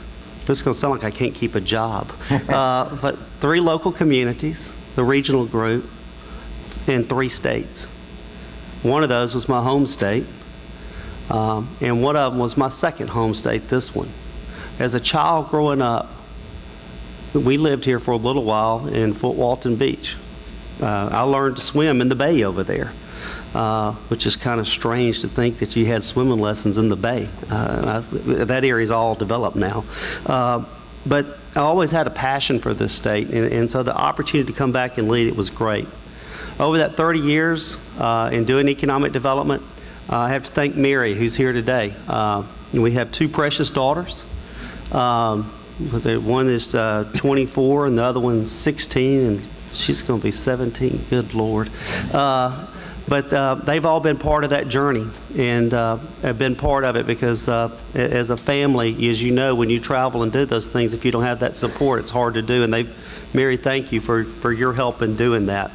this is going to sound like I can't keep a job, but 3 local communities, the regional group, and 3 states. One of those was my home state, and one of them was my second home state, this one. As a child growing up, we lived here for a little while in Fort Walton Beach. I learned to swim in the bay over there. Which is kind of strange to think that you had swimming lessons in the bay. That area's all developed now. But I always had a passion for this state, and so the opportunity to come back and lead it was great. Over that 30 years in doing economic development, I have to thank Mary, who's here today. We have 2 precious daughters. One is 24, and the other one's 16, and she's going to be 17. Good Lord. But they've all been part of that journey, and have been part of it because as a family, as you know, when you travel and do those things, if you don't have that support, it's hard to do. And Mary, thank you for your help in doing that.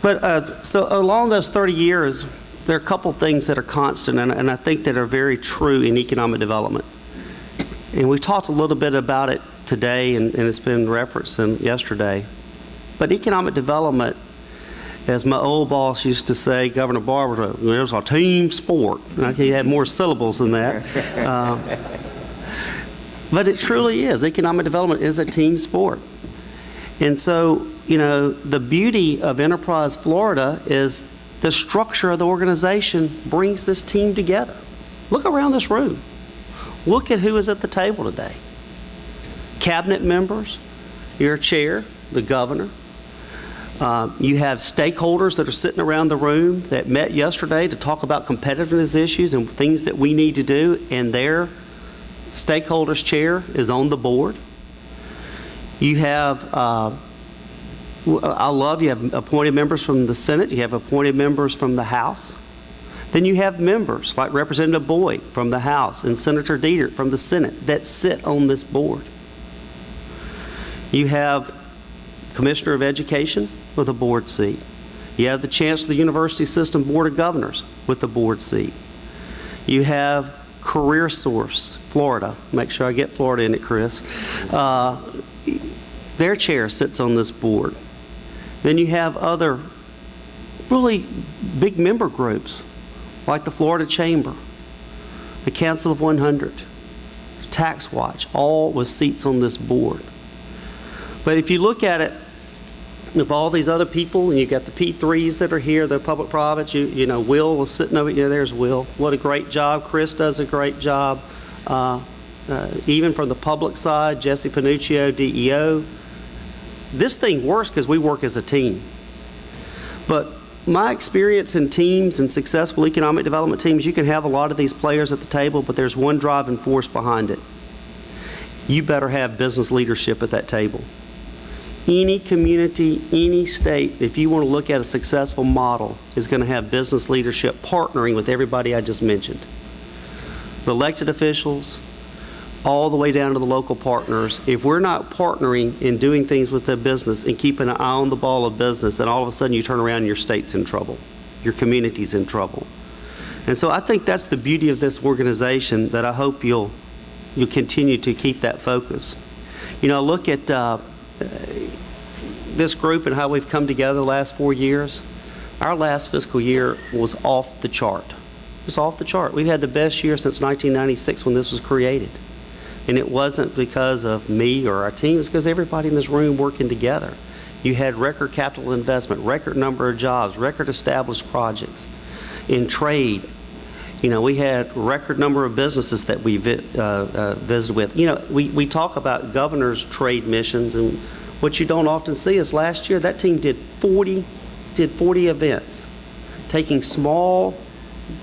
But so along those 30 years, there are a couple things that are constant, and I think that are very true in economic development. And we talked a little bit about it today, and it's been referenced yesterday. But economic development, as my old boss used to say, Governor Barber, it was a team sport. He had more syllables than that. But it truly is. Economic development is a team sport. And so, you know, the beauty of Enterprise Florida is the structure of the organization brings this team together. Look around this room. Look at who is at the table today. Cabinet members, your chair, the governor. You have stakeholders that are sitting around the room that met yesterday to talk about competitiveness issues and things that we need to do, and their stakeholders' chair is on the board. You have, you have appointed members from the Senate, you have appointed members from the House. Then you have members like Representative Boyd from the House and Senator Dietert from the Senate that sit on this board. You have Commissioner of Education with a board seat. You have the Chancellor of the University System Board of Governors with a board seat. You have Career Source, Florida. Make sure I get Florida in it, Chris. Their chair sits on this board. Then you have other really big member groups like the Florida Chamber, the Council of 100, Tax Watch, all with seats on this board. But if you look at it, of all these other people, and you've got the P3s that are here, the public privates, you know, Will was sitting over here, there's Will. What a great job. Chris does a great job. Even from the public side, Jesse Panuccio, DEO. This thing works because we work as a team. But my experience in teams and successful economic development teams, you can have a lot of these players at the table, but there's one driving force behind it. You better have business leadership at that table. Any community, any state, if you want to look at a successful model, is going to have business leadership partnering with everybody I just mentioned. The elected officials, all the way down to the local partners. If we're not partnering and doing things with the business and keeping an eye on the ball of business, then all of a sudden you turn around and your state's in trouble. Your community's in trouble. And so I think that's the beauty of this organization, that I hope you'll continue to keep that focus. You know, look at this group and how we've come together the last 4 years. Our last fiscal year was off the chart. It was off the chart. We've had the best year since 1996 when this was created. And it wasn't because of me or our team, it's because everybody in this room working together. You had record capital investment, record number of jobs, record established projects. In trade, you know, we had record number of businesses that we visited with. You know, we talk about governor's trade missions, and what you don't often see is last year that team did 40 events, taking small,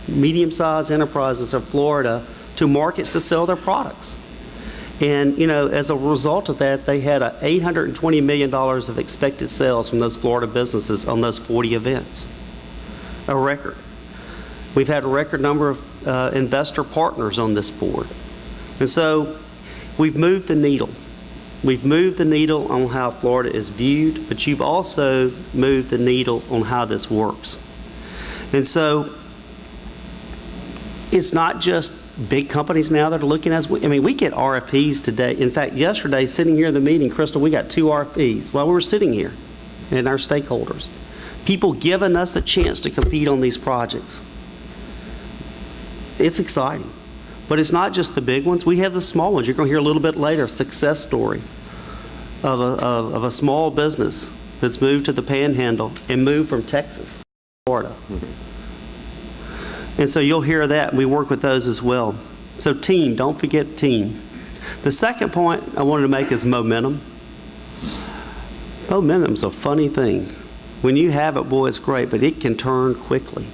medium-sized enterprises of Florida to markets to sell their products. And, you know, as a result of that, they had $820 million of expected sales from those Florida businesses on those 40 events. A record. We've had a record number of investor partners on this board. And so we've moved the needle. We've moved the needle on how Florida is viewed, but you've also moved the needle on how this works. And so it's not just big companies now that are looking at us. I mean, we get RFPs today. In fact, yesterday, sitting here in the meeting, Crystal, we got 2 RFPs while we were sitting here and our stakeholders. People giving us a chance to compete on these projects. It's exciting. But it's not just the big ones. We have the small ones. You're going to hear a little bit later a success story of a small business that's moved to the Panhandle and moved from Texas to Florida. And so you'll hear that, and we work with those as well. So team, don't forget team. The second point I wanted to make is momentum. Momentum's a funny thing. When you have it, boy, it's great, but it can turn quickly.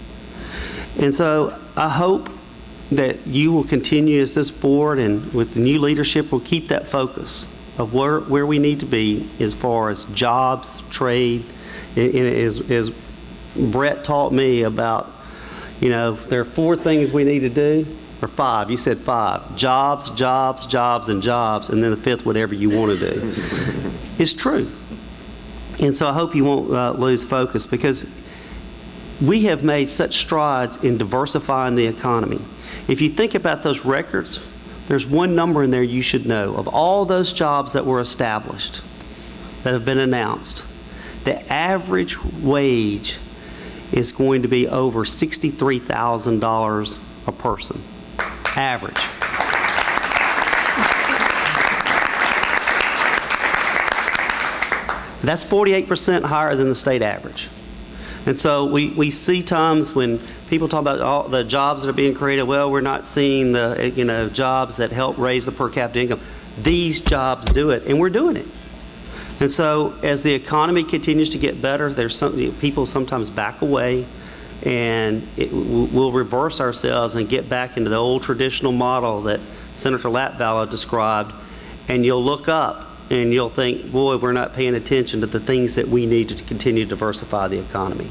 And so I hope that you will continue as this board and with the new leadership will keep that focus of where we need to be as far as jobs, trade, and as Brett taught me about, you know, there are 4 things we need to do, or 5. You said 5. Jobs, jobs, jobs, and jobs, and then the 5th, whatever you want to do. It's true. And so I hope you won't lose focus, because we have made such strides in diversifying the economy. If you think about those records, there's one number in there you should know. Of all those jobs that were established, that have been announced, the average wage is going to be over $63,000 a person. Average. That's 48% higher than the state average. And so we see times when people talk about all the jobs that are being created, well, we're not seeing the, you know, jobs that help raise the per capita income. These jobs do it, and we're doing it. And so as the economy continues to get better, there's some people sometimes back away, and we'll reverse ourselves and get back into the old traditional model that Senator Latvala described, and you'll look up and you'll think, boy, we're not paying attention to the things that we need to continue to diversify the economy.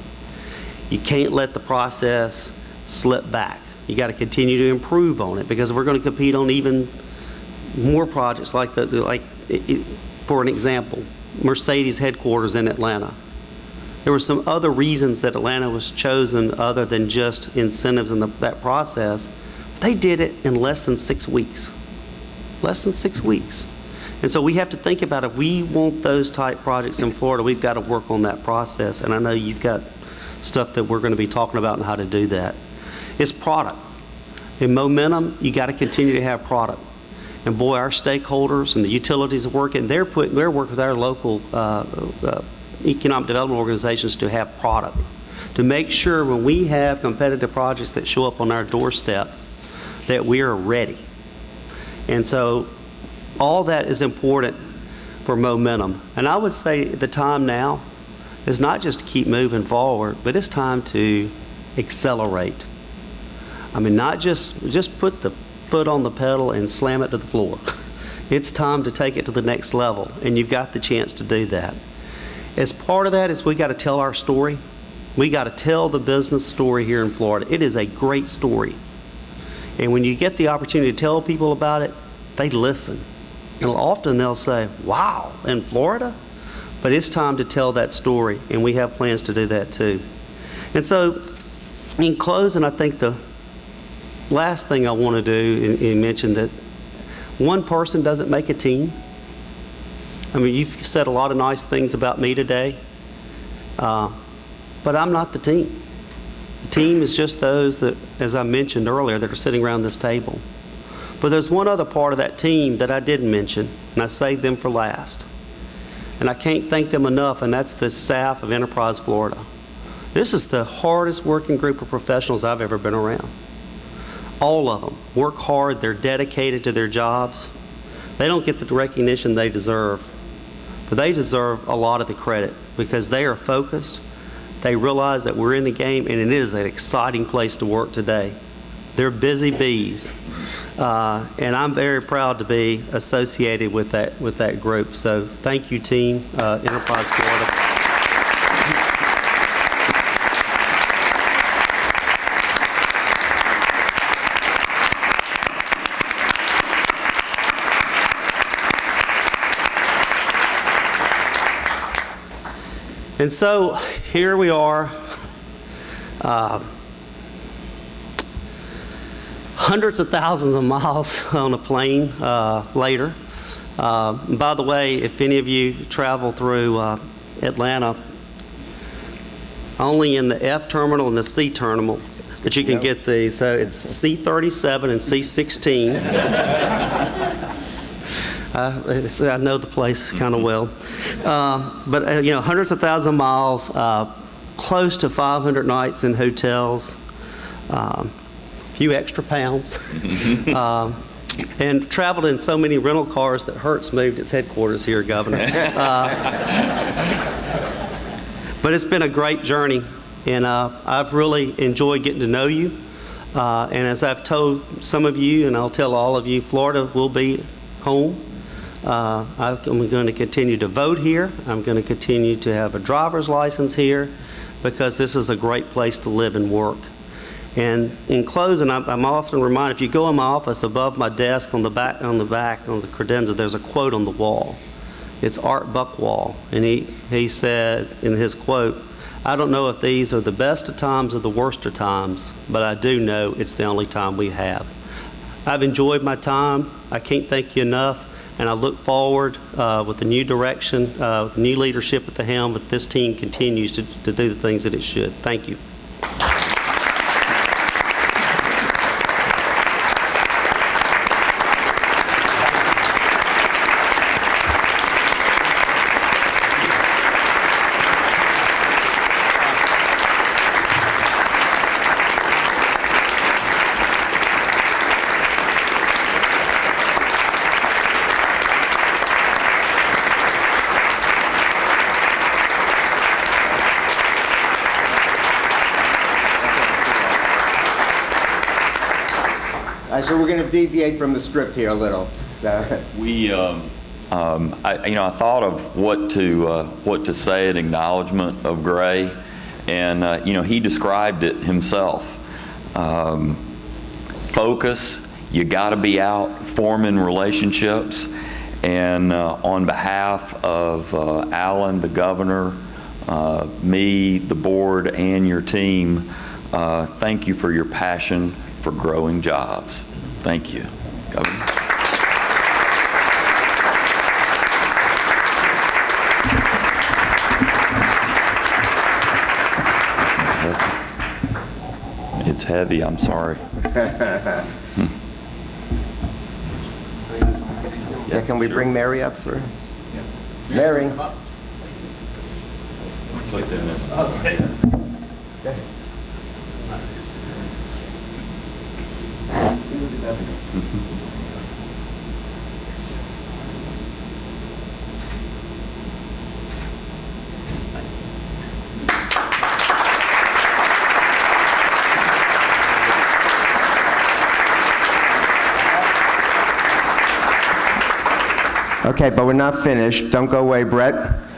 You can't let the process slip back. You got to continue to improve on it, because if we're going to compete on even more projects like for an example, Mercedes headquarters in Atlanta. There were some other reasons that Atlanta was chosen other than just incentives in that process. They did it in less than 6 weeks. Less than 6 weeks. And so we have to think about if we want those type projects in Florida, we've got to work on that process. And I know you've got stuff that we're going to be talking about and how to do that. It's product. In Momentum, you got to continue to have product. And boy, our stakeholders and the utilities are working. They're working with our local economic development organizations to have product, to make sure when we have competitive projects that show up on our doorstep that we are ready. And so all that is important for Momentum. And I would say the time now is not just to keep moving forward, but it's time to accelerate. I mean, not just put the foot on the pedal and slam it to the floor. It's time to take it to the next level, and you've got the chance to do that. As part of that is we got to tell our story. We got to tell the business story here in Florida. It is a great story. And when you get the opportunity to tell people about it, they listen. And often they'll say, wow, in Florida? But it's time to tell that story, and we have plans to do that too. And so, in closing, I think the last thing I want to do is mention that one person doesn't make a team. I mean, you've said a lot of nice things about me today, but I'm not the team. The team is just those that, as I mentioned earlier, that are sitting around this table. But there's one other part of that team that I didn't mention, and I saved them for last. And I can't thank them enough, and that's the staff of Enterprise Florida. This is the hardest working group of professionals I've ever been around. All of them work hard, they're dedicated to their jobs. They don't get the recognition they deserve, but they deserve a lot of the credit because they are focused. They realize that we're in the game, and it is an exciting place to work today. They're busy bees, and I'm very proud to be associated with that group. So thank you, team, Enterprise Florida. And so here we are, hundreds of thousands of miles on a plane later. By the way, if any of you travel through Atlanta, only in the F terminal and the C terminal that you can get these. So it's C37 and C16. I know the place kind of well. But you know, hundreds of thousands of miles, close to 500 nights in hotels, a few extra pounds, and traveled in so many rental cars that Hertz moved its headquarters here, Governor. But it's been a great journey, and I've really enjoyed getting to know you. And as I've told some of you, and I'll tell all of you, Florida will be home. I'm going to continue to vote here. I'm going to continue to have a driver's license here because this is a great place to live and work. And in closing, I'm often reminded, if you go in my office, above my desk on the back on the credenza, there's a quote on the wall. It's Art Buchwald, and he said in his quote, "I don't know if these are the best of times or the worst of times, but I do know it's the only time we have." I've enjoyed my time. I can't thank you enough. And I look forward with the new direction, with the new leadership at the helm, that this team continues to do the things that it should. Thank you. So we're going to deviate from the script here a little. We, I thought of what to say in acknowledgement of Gray, and he described it himself. Focus. You got to be out forming relationships, And on behalf of Alan, the governor, me, the board, and your team, thank you for your passion for growing jobs. Thank you, Governor. It's heavy, I'm sorry. Yeah, can we bring Mary up for? Mary? Okay, but we're not finished. Don't go away, Brett,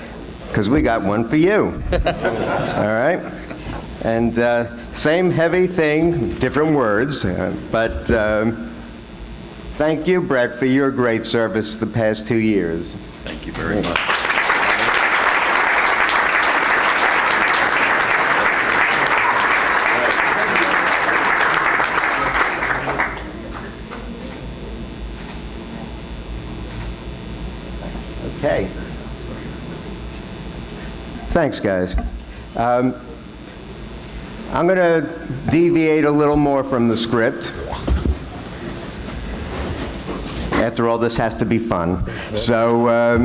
because we got one for you. All right? And same heavy thing, different words, but thank you, Brett, for your great service the past 2 years. Thank you very much. Okay. Thanks, guys. I'm going to deviate a little more from the script. After all, this has to be fun. So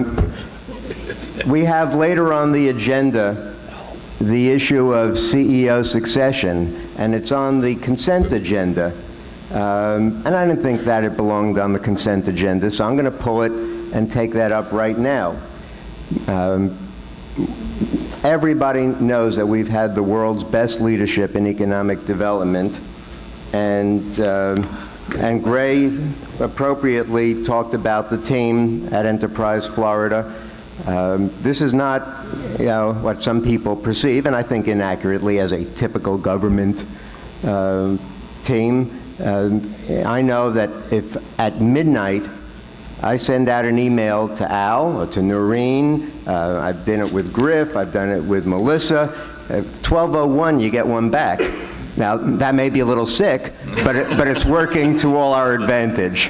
we have later on the agenda the issue of CEO succession, and it's on the consent agenda. And I didn't think that it belonged on the consent agenda, so I'm going to pull it and take that up right now. Everybody knows that we've had the world's best leadership in economic development, and Gray appropriately talked about the team at Enterprise Florida. This is not, what some people perceive, and I think inaccurately, as a typical government team. I know that if at midnight I send out an email to Al or to Noreen, I've done it with Griff, I've done it with Melissa, 12:01 you get one back. Now, that may be a little sick, but it's working to all our advantage.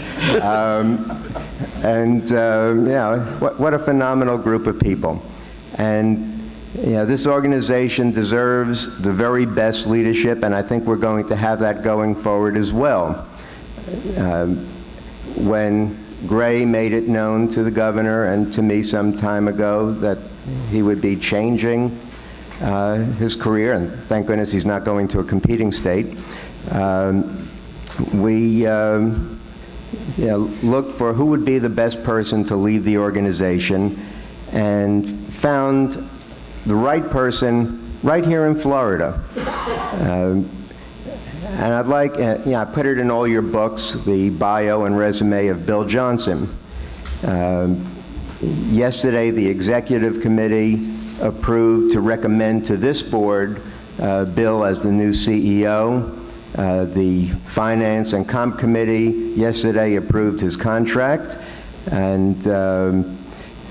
What a phenomenal group of people. And this organization deserves the very best leadership, and I think we're going to have that going forward as well. When Gray made it known to the governor and to me some time ago that he would be changing his career, and thank goodness he's not going to a competing state, we looked for who would be the best person to lead the organization and found the right person right here in Florida. And I'd like, I put it in all your books, the bio and resume of Bill Johnson. Yesterday, the executive committee approved to recommend to this board Bill as the new CEO. The Finance and Comp Committee yesterday approved his contract, and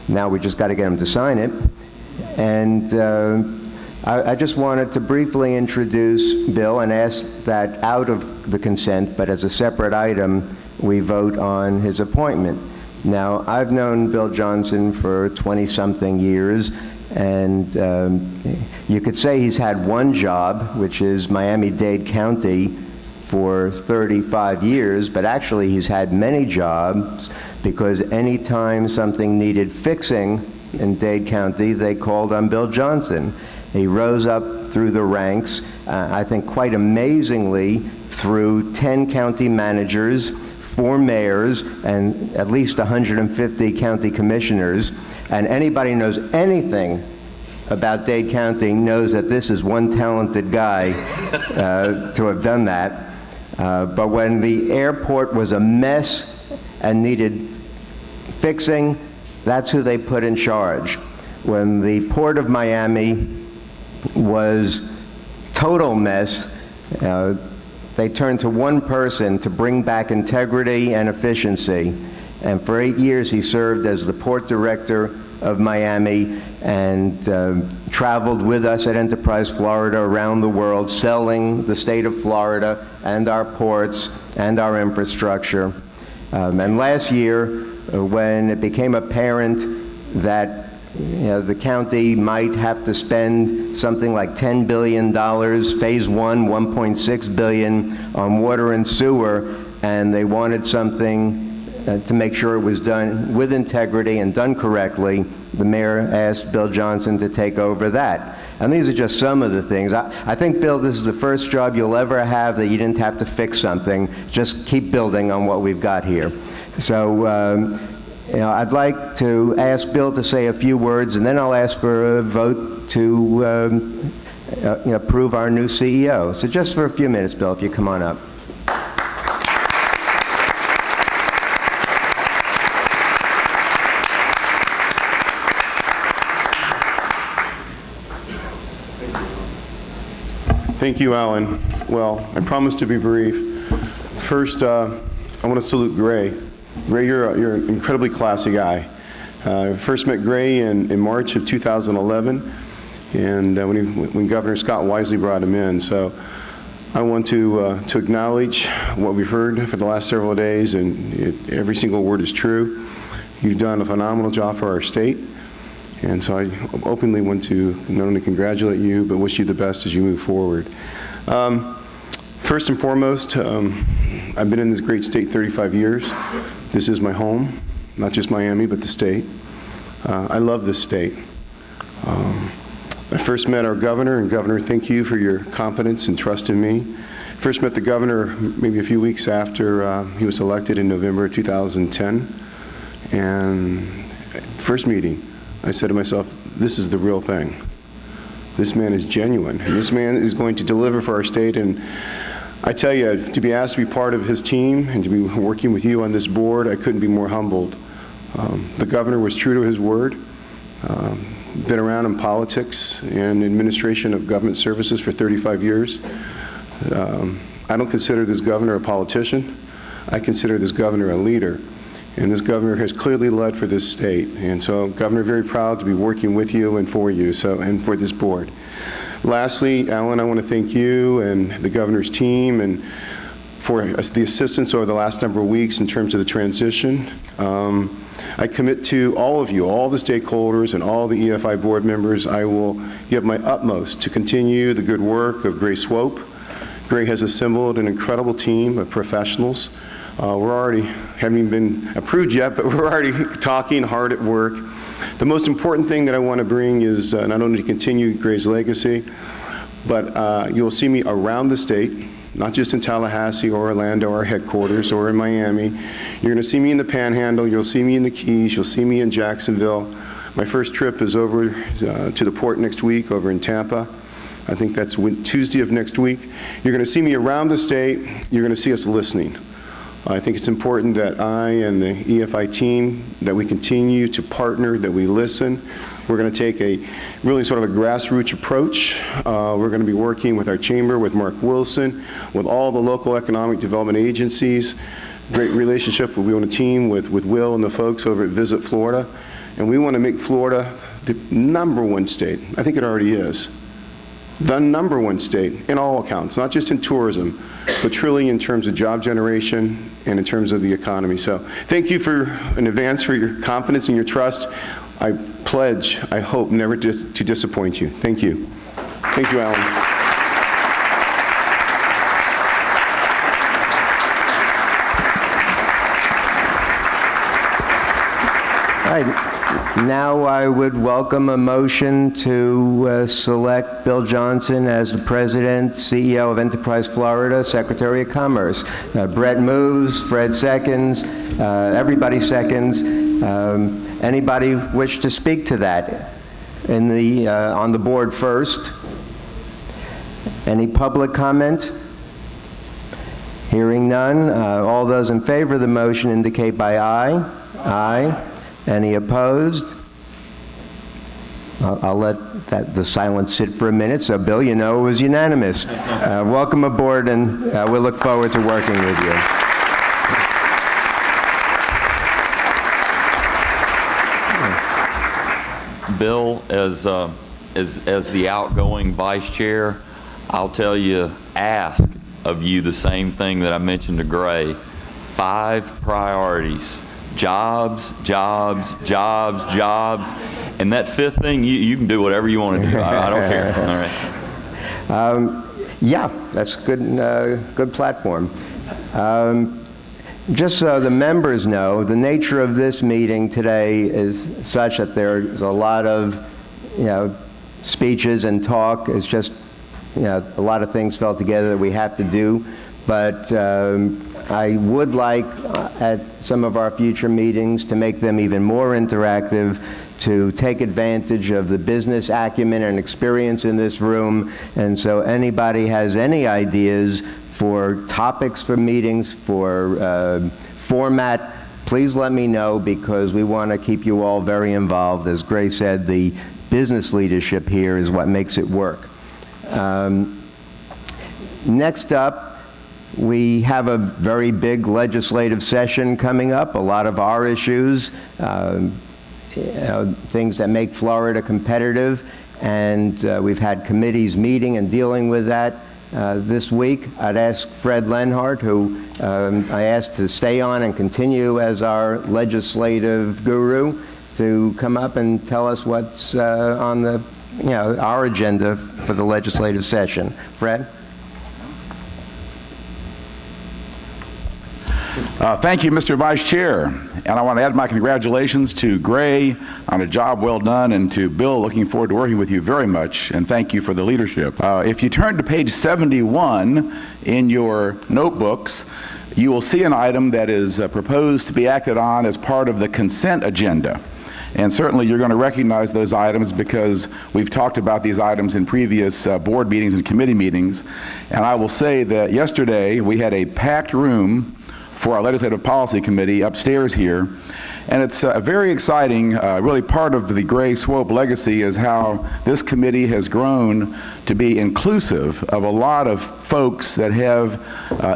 now we just got to get him to sign it. And I just wanted to briefly introduce Bill and ask that out of the consent, but as a separate item, we vote on his appointment. Now, I've known Bill Johnson for 20-something years, and you could say he's had one job, which is Miami-Dade County, for 35 years, but actually he's had many jobs because anytime something needed fixing in Dade County, they called on Bill Johnson. He rose up through the ranks, I think quite amazingly, through 10 county managers, 4 mayors, and at least 150 county commissioners. And anybody who knows anything about Dade County knows that this is one talented guy to have done that. But when the airport was a mess and needed fixing, that's who they put in charge. When the Port of Miami was total mess, they turned to one person to bring back integrity and efficiency. and for 8 years he served as the port director of Miami and traveled with us at Enterprise Florida around the world, selling the state of Florida and our ports and our infrastructure. And last year, when it became apparent that the county might have to spend something like $10 billion, phase one, $1.6 billion on water and sewer, and they wanted something to make sure it was done with integrity and done correctly, the mayor asked Bill Johnson to take over that. And these are just some of the things. I think, Bill, this is the first job you'll ever have that you didn't have to fix something. Just keep building on what we've got here. So, I'd like to ask Bill to say a few words, and then I'll ask for a vote to approve our new CEO. So just for a few minutes, Bill, if you come on up. Thank you, Alan. Well, I promise to be brief. First, I want to salute Gray. Gray, you're an incredibly classy guy. I first met Gray in March of 2011, and when Governor Scott Wisely brought him in. So I want to acknowledge what we've heard for the last several days, and every single word is true. You've done a phenomenal job for our state. And so I openly want to not only congratulate you, but wish you the best as you move forward. First and foremost, I've been in this great state 35 years. This is my home, not just Miami, but the state. I love this state. I first met our governor, and Governor, thank you for your confidence and trust in me. First met the governor maybe a few weeks after he was elected in November 2010. And first meeting, I said to myself, this is the real thing. This man is genuine. And this man is going to deliver for our state. And I tell you, to be asked to be part of his team and to be working with you on this board, I couldn't be more humbled. The governor was true to his word. Been around in politics and administration of government services for 35 years. I don't consider this governor a politician. I consider this governor a leader. And this governor has clearly led for this state. And so, Governor, very proud to be working with you and for you, and for this board. Lastly, Alan, I want to thank you and the governor's team and for the assistance over the last number of weeks in terms of the transition. I commit to all of you, all the stakeholders and all the EFI board members, I will give my utmost to continue the good work of Gray Swope. Gray has assembled an incredible team of professionals. We're already, haven't even been approved yet, but we're already talking hard at work. The most important thing that I want to bring is not only to continue Gray's legacy, but you'll see me around the state, not just in Tallahassee or Orlando, our headquarters, or in Miami. You're going to see me in the Panhandle, you'll see me in the Keys, you'll see me in Jacksonville. My first trip is over to the port next week, over in Tampa. I think that's Tuesday of next week. You're going to see me around the state, you're going to see us listening. I think it's important that I and the EFI team, that we continue to partner, that we listen. We're going to take a really sort of a grassroots approach. We're going to be working with our chamber, with Mark Wilson, with all the local economic development agencies. Great relationship. We want a team with Will and the folks over at Visit Florida. And we want to make Florida the #1 state. I think it already is. The #1 state in all accounts, not just in tourism, but truly in terms of job generation and in terms of the economy. So thank you in advance for your confidence and your trust. I pledge, I hope, never to disappoint you. Thank you. Thank you, Alan. All right. Now I would welcome a motion to select Bill Johnson as the President, CEO of Enterprise Florida, Secretary of Commerce. Brett moves, Fred seconds, everybody seconds. Anybody wish to speak to that on the board first? Any public comment? Hearing none. All those in favor of the motion indicate by aye. Aye. Any opposed? I'll let the silence sit for a minute, so Bill, you know it was unanimous. Welcome aboard, and we'll look forward to working with you. Bill, as the outgoing vice chair, I'll tell you, ask of you the same thing that I mentioned to Gray. 5 priorities: jobs, jobs, jobs, jobs, and that 5th thing, you can do whatever you want to do. I don't care. All right. Yeah, that's good. Good platform. Just so the members know, the nature of this meeting today is such that there's a lot of, speeches and talk. It's just, a lot of things fell together that we have to do. But I would like, at some of our future meetings, to make them even more interactive, to take advantage of the business acumen and experience in this room. And so anybody has any ideas for topics for meetings, for format, please let me know, because we want to keep you all very involved. As Gray said, the business leadership here is what makes it work. Next up, we have a very big legislative session coming up. A lot of our issues, things that make Florida competitive, and we've had committees meeting and dealing with that this week. I'd ask Fred Lenhart, who I asked to stay on and continue as our legislative guru, to come up and tell us what's on the, our agenda for the legislative session. Fred? Thank you, Mr. Vice Chair. And I want to add my congratulations to Gray on a job well done, and to Bill, looking forward to working with you very much, and thank you for the leadership. If you turn to page 71 in your notebooks, you will see an item that is proposed to be acted on as part of the consent agenda. And certainly you're going to recognize those items because we've talked about these items in previous board meetings and committee meetings. And I will say that yesterday we had a packed room for our Legislative Policy Committee upstairs here. And it's very exciting. Really part of the Gray Swope legacy is how this committee has grown to be inclusive of a lot of folks that have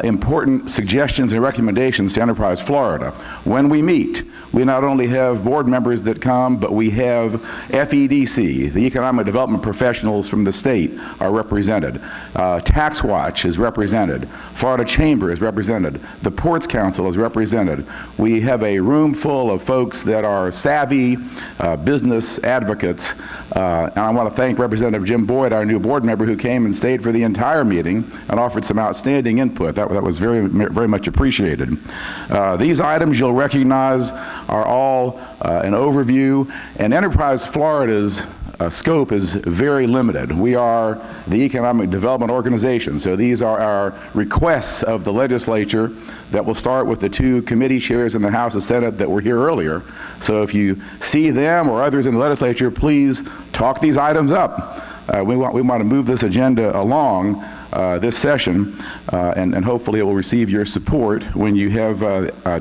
important suggestions and recommendations to Enterprise Florida. When we meet, we not only have board members that come, but we have FEDC, the Economic Development Professionals from the state, are represented. Tax Watch is represented. Florida Chamber is represented. The Ports Council is represented. We have a room full of folks that are savvy business advocates. And I want to thank Representative Jim Boyd, our new board member, who came and stayed for the entire meeting and offered some outstanding input. That was very, very much appreciated. These items you'll recognize are all an overview, and Enterprise Florida's scope is very limited. We are the Economic Development Organization, so these are our requests of the legislature that will start with the 2 committee chairs in the House and Senate that were here earlier. So if you see them or others in the legislature, please talk these items up. We want to move this agenda along this session, and hopefully it will receive your support when you have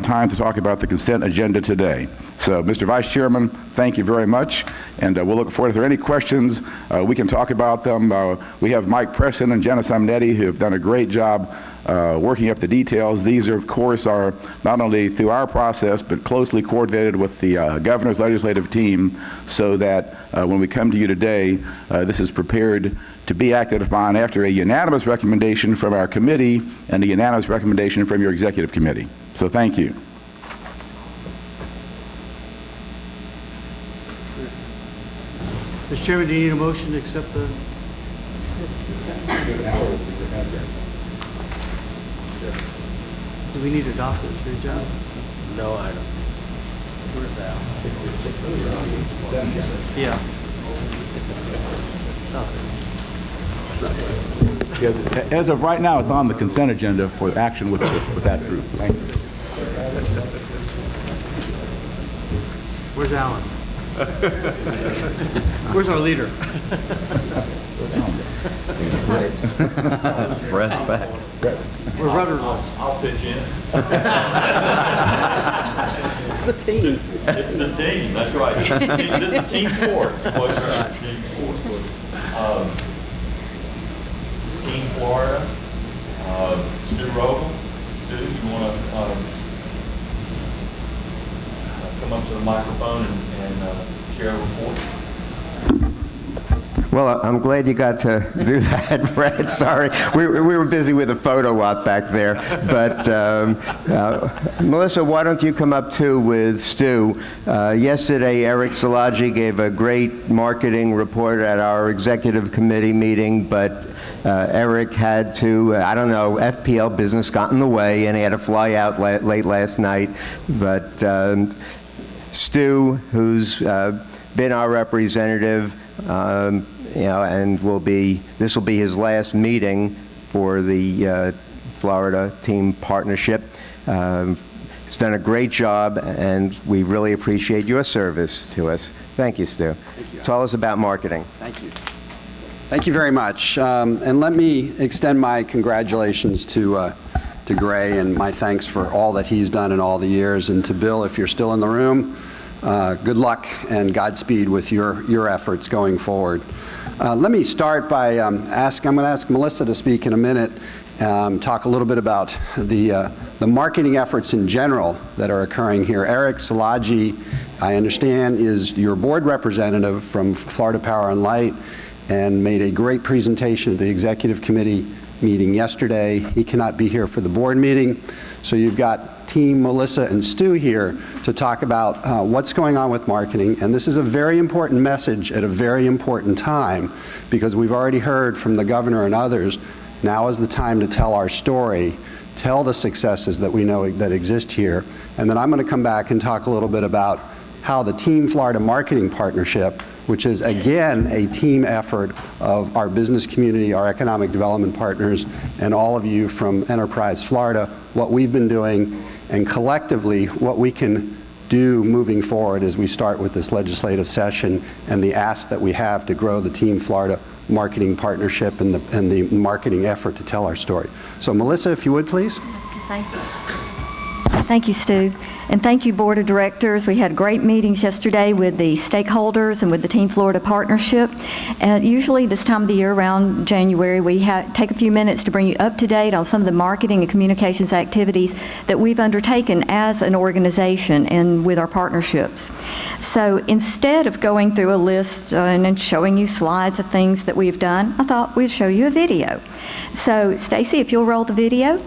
time to talk about the consent agenda today. So, Mr. Vice Chairman, thank you very much, and we'll look forward. If there are any questions, we can talk about them. We have Mike Preston and Jenna Samnetti, who have done a great job working up the details. These, of course, are not only through our process, but closely coordinated with the governor's legislative team, so that when we come to you today, this is prepared to be acted upon after a unanimous recommendation from our committee and a unanimous recommendation from your executive committee. So thank you. Mr. Chairman, do you need a motion to accept the? Do we need a doctor for your job? No, I don't. Where's Al? Yeah. As of right now, it's on the consent agenda for action with that group. Thank you. Where's Alan? Where's our leader? Brett's back. We're rudderless. I'll pitch in. It's the team. It's the team, that's right. This is a team sport. Team sport. Team Florida, Stu Rogel. Stu, you want to come up to the microphone and share a report? Well, I'm glad you got to do that, Brett. Sorry. We were busy with a photo op back there. But Melissa, why don't you come up too with Stu? Yesterday, Eric Szilagyi gave a great marketing report at our executive committee meeting, but Eric had to, I don't know, FPL business got in the way, and he had to fly out late last night. But Stu, who's been our representative, and this will be his last meeting for the Florida Team Partnership. He's done a great job, and we really appreciate your service to us. Thank you, Stu. Thank you. Tell us about marketing. Thank you. Thank you very much. And let me extend my congratulations to Gray, and my thanks for all that he's done in all the years. And to Bill, if you're still in the room, good luck and Godspeed with your efforts going forward. Let me start by I'm going to ask Melissa to speak in a minute, talk a little bit about the marketing efforts in general that are occurring here. Eric Szilagyi, I understand, is your board representative from Florida Power and Light, and made a great presentation at the executive committee meeting yesterday. He cannot be here for the board meeting, so you've got Team Melissa and Stu here to talk about what's going on with marketing. And this is a very important message at a very important time, because we've already heard from the governor and others. Now is the time to tell our story, tell the successes that we know that exist here. And then I'm going to come back and talk a little bit about how the Team Florida Marketing Partnership, which is again a team effort of our business community, our economic development partners, and all of you from Enterprise Florida, what we've been doing, and collectively what we can do moving forward as we start with this legislative session and the ask that we have to grow the Team Florida Marketing Partnership and the marketing effort to tell our story. So Melissa, if you would, please. Thank you. Thank you, Stu. And thank you, Board of Directors. We had great meetings yesterday with the stakeholders and with the Team Florida Partnership. And usually this time of the year, around January, we take a few minutes to bring you up to date on some of the marketing and communications activities that we've undertaken as an organization and with our partnerships. So instead of going through a list and showing you slides of things that we've done, I thought we'd show you a video. So Stacy, if you'll roll the video.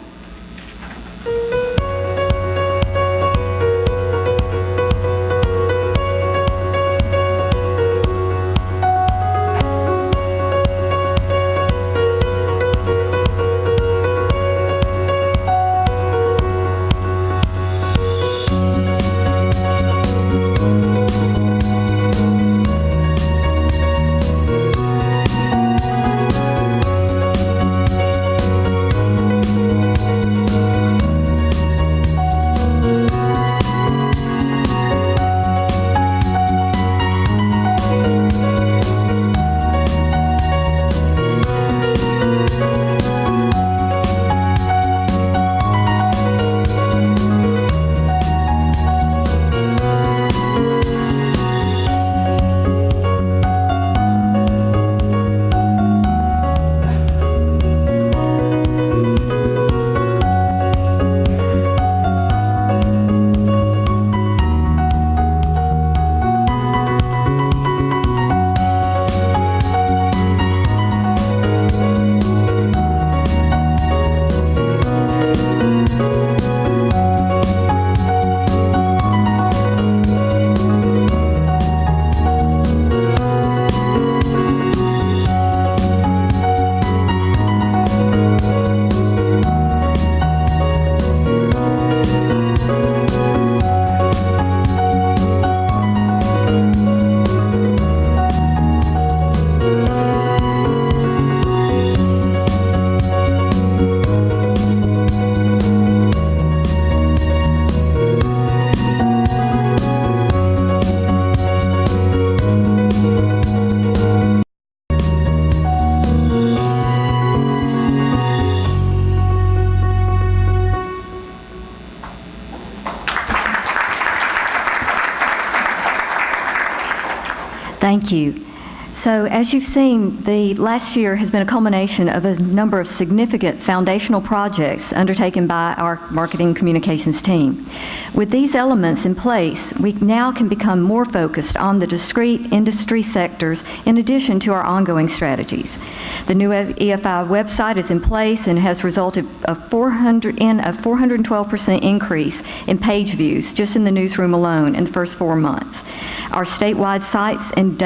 Thank you. So as you've seen, the last year has been a culmination of a number of significant foundational projects undertaken by our marketing communications team. With these elements in place, we now can become more focused on the discrete industry sectors in addition to our ongoing strategies. The new EFI website is in place and has resulted in a 412% increase in page views just in the newsroom alone in the first 4 months. Our statewide sites and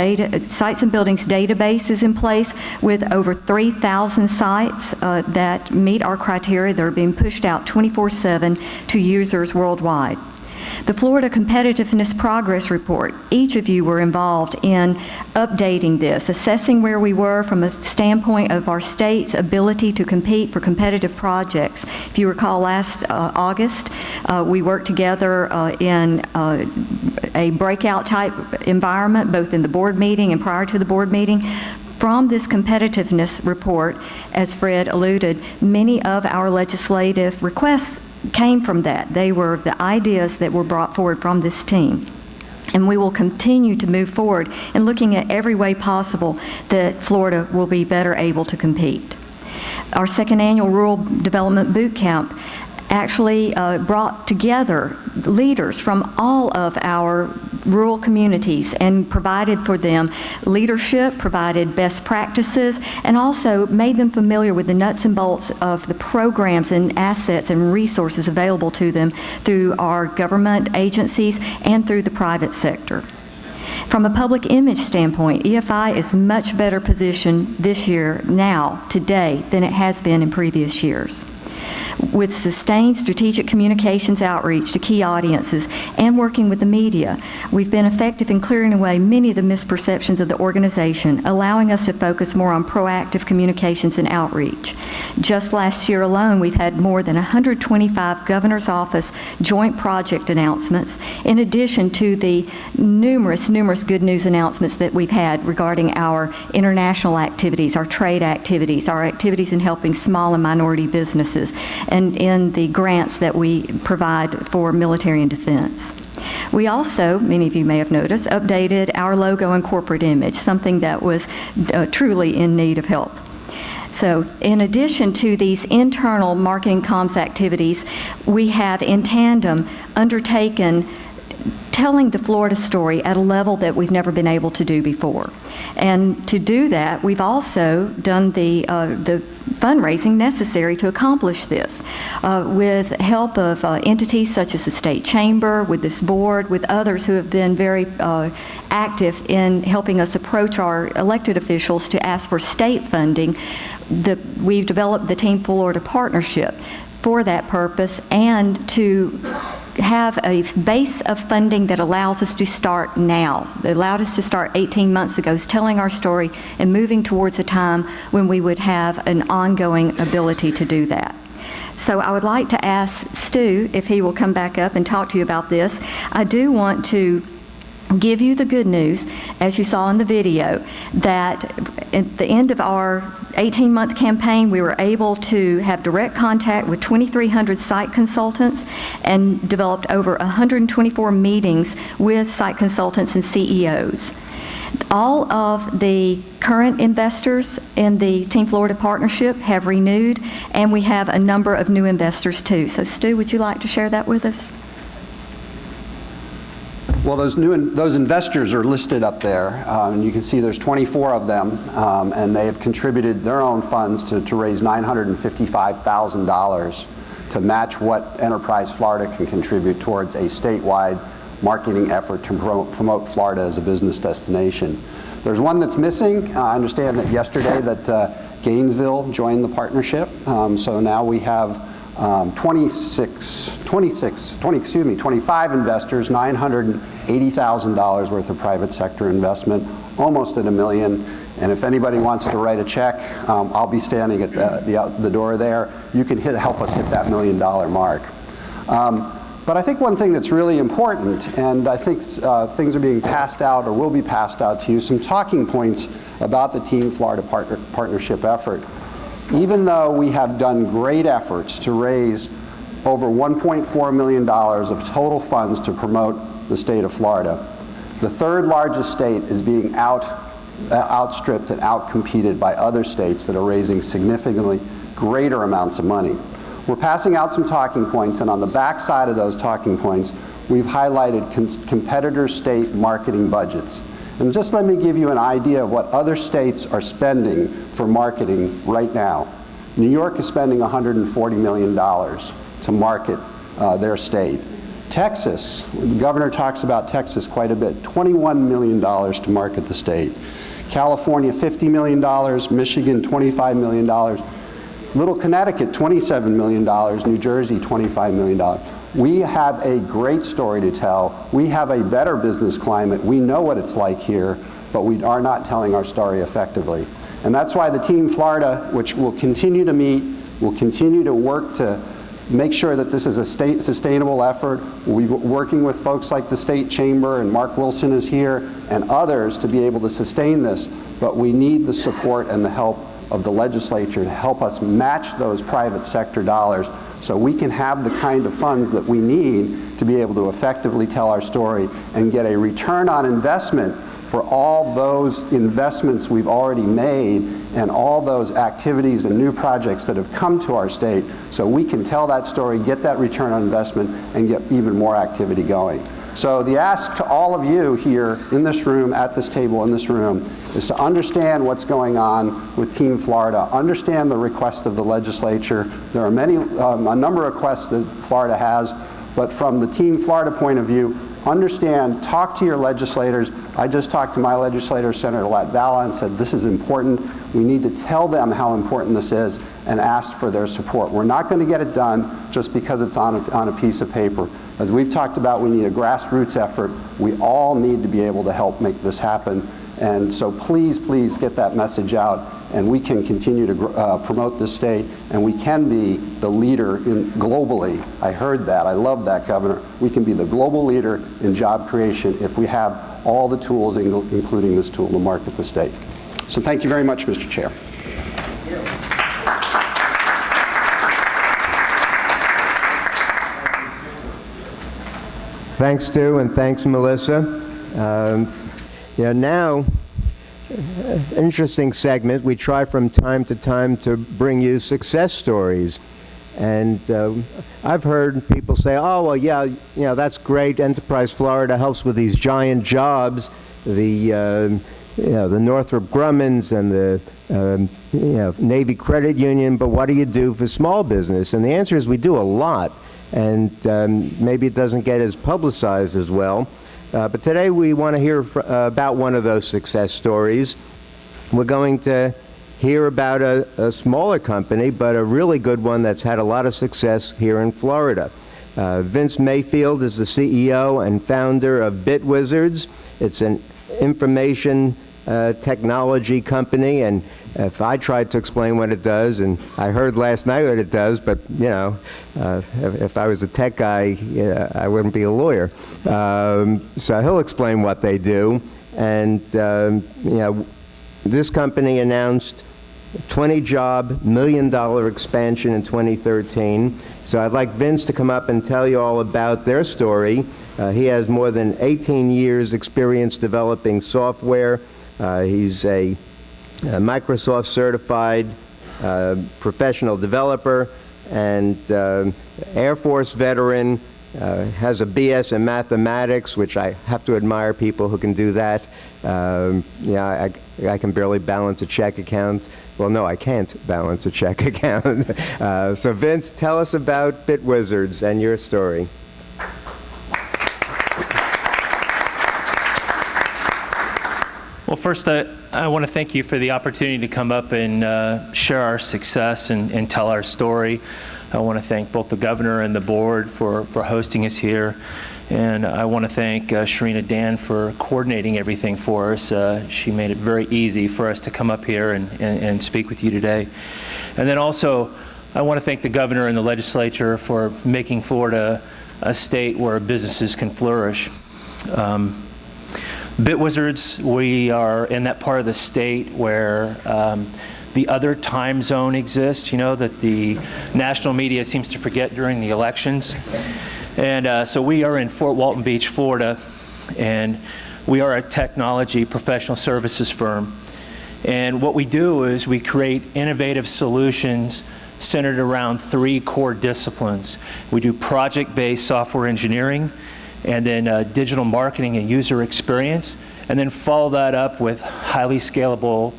buildings database is in place with over 3,000 sites that meet our criteria that are being pushed out 24/7 to users worldwide. The Florida Competitiveness Progress Report, each of you were involved in updating this, assessing where we were from a standpoint of our state's ability to compete for competitive projects. If you recall, last August, we worked together in a breakout type environment, both in the board meeting and prior to the board meeting. From this competitiveness report, as Fred alluded, many of our legislative requests came from that. They were the ideas that were brought forward from this team. And we will continue to move forward in looking at every way possible that Florida will be better able to compete. Our second annual Rural Development Boot Camp actually brought together leaders from all of our rural communities and provided for them leadership, provided best practices, and also made them familiar with the nuts and bolts of the programs and assets and resources available to them through our government agencies and through the private sector. From a public image standpoint, EFI is much better positioned this year, now, today, than it has been in previous years. With sustained strategic communications outreach to key audiences and working with the media, we've been effective in clearing away many of the misperceptions of the organization, allowing us to focus more on proactive communications and outreach. Just last year alone, we've had more than 125 Governor's Office joint project announcements, in addition to the numerous good news announcements that we've had regarding our international activities, our trade activities, our activities in helping small and minority businesses, and in the grants that we provide for military and defense. We also, many of you may have noticed, updated our logo and corporate image, something that was truly in need of help. So in addition to these internal marketing comms activities, we have in tandem undertaken telling the Florida story at a level that we've never been able to do before. And to do that, we've also done the fundraising necessary to accomplish this with help of entities such as the State Chamber, with this board, with others who have been very active in helping us approach our elected officials to ask for state funding. We've developed the Team Florida Partnership for that purpose and to have a base of funding that allows us to start now. That allowed us to start 18 months ago, telling our story and moving towards a time when we would have an ongoing ability to do that. So I would like to ask Stu if he will come back up and talk to you about this. I do want to give you the good news, as you saw in the video, that at the end of our 18-month campaign, we were able to have direct contact with 2,300 site consultants and developed over 124 meetings with site consultants and CEOs. All of the current investors in the Team Florida Partnership have renewed, and we have a number of new investors too. So Stu, would you like to share that with us? Well, those investors are listed up there, and you can see there's 24 of them, and they have contributed their own funds to raise $955,000 to match what Enterprise Florida can contribute towards a statewide marketing effort to promote Florida as a business destination. There's one that's missing. I understand that yesterday that Gainesville joined the partnership, so now we have 25 investors, $980,000 worth of private sector investment, almost at $1 million. And if anybody wants to write a check, I'll be standing at the door there. You can help us hit that $1 million mark. But I think one thing that's really important, and I think things are being passed out or will be passed out to you, some talking points about the Team Florida Partnership effort. Even though we have done great efforts to raise over $1.4 million of total funds to promote the state of Florida, the third largest state is being outstripped and outcompeted by other states that are raising significantly greater amounts of money. We're passing out some talking points, and on the back side of those talking points, we've highlighted competitor state marketing budgets. And just let me give you an idea of what other states are spending for marketing right now. New York is spending $140 million to market their state. Texas, the governor talks about Texas quite a bit, $21 million to market the state. California, $50 million, Michigan, $25 million. Little Connecticut, $27 million, New Jersey, $25 million. We have a great story to tell. We have a better business climate. We know what it's like here, but we are not telling our story effectively. And that's why the Team Florida, which will continue to meet, will continue to work to make sure that this is a sustainable effort. We'll be working with folks like the State Chamber, and Mark Wilson is here, and others to be able to sustain this, but we need the support and the help of the legislature to help us match those private sector dollars so we can have the kind of funds that we need to be able to effectively tell our story and get a return on investment for all those investments we've already made and all those activities and new projects that have come to our state, so we can tell that story, get that return on investment, and get even more activity going. So the ask to all of you here in this room, at this table in this room, is to understand what's going on with Team Florida, understand the request of the legislature. There are a number of requests that Florida has, but from the Team Florida point of view, understand, talk to your legislators. I just talked to my legislator, Senator Latvala, and said this is important. We need to tell them how important this is and ask for their support. We're not going to get it done just because it's on a piece of paper. As we've talked about, we need a grassroots effort. We all need to be able to help make this happen. And so please, please get that message out, and we can continue to promote this state, and we can be the leader globally. I heard that. I love that, Governor. We can be the global leader in job creation if we have all the tools, including this tool, to market the state. So thank you very much, Mr. Chair. Thanks, Stu, and thanks, Melissa. Now, interesting segment. We try from time to time to bring you success stories. And I've heard people say, oh, well, yeah, that's great. Enterprise Florida helps with these giant jobs, the Northrop Grummons and the Navy Credit Union, but what do you do for small business? And the answer is we do a lot. And maybe it doesn't get as publicized as well. But today we want to hear about one of those success stories. We're going to hear about a smaller company, but a really good one that's had a lot of success here in Florida. Vince Mayfield is the CEO and founder of BitWizards. It's an information technology company, and if I tried to explain what it does, and I heard last night what it does, but if I was a tech guy, I wouldn't be a lawyer. So he'll explain what they do. And this company announced 20-job, $1 million expansion in 2013. So I'd like Vince to come up and tell you all about their story. He has more than 18 years experience developing software. He's a Microsoft certified professional developer and Air Force veteran, has a BS in mathematics, which I have to admire people who can do that. I can barely balance a check account. Well, no, I can't balance a check account. So Vince, tell us about BitWizards and your story. Well, first, I want to thank you for the opportunity to come up and share our success and tell our story. I want to thank both the governor and the board for hosting us here. And I want to thank Sharina Dan for coordinating everything for us. She made it very easy for us to come up here and speak with you today. And then also, I want to thank the governor and the legislature for making Florida a state where businesses can flourish. BitWizards, we are in that part of the state where the other time zone exists, that the national media seems to forget during the elections. And so we are in Fort Walton Beach, Florida, and We are a technology professional services firm. And what we do is we create innovative solutions centered around 3 core disciplines. We do project-based software engineering, and then digital marketing and user experience, and then follow that up with highly scalable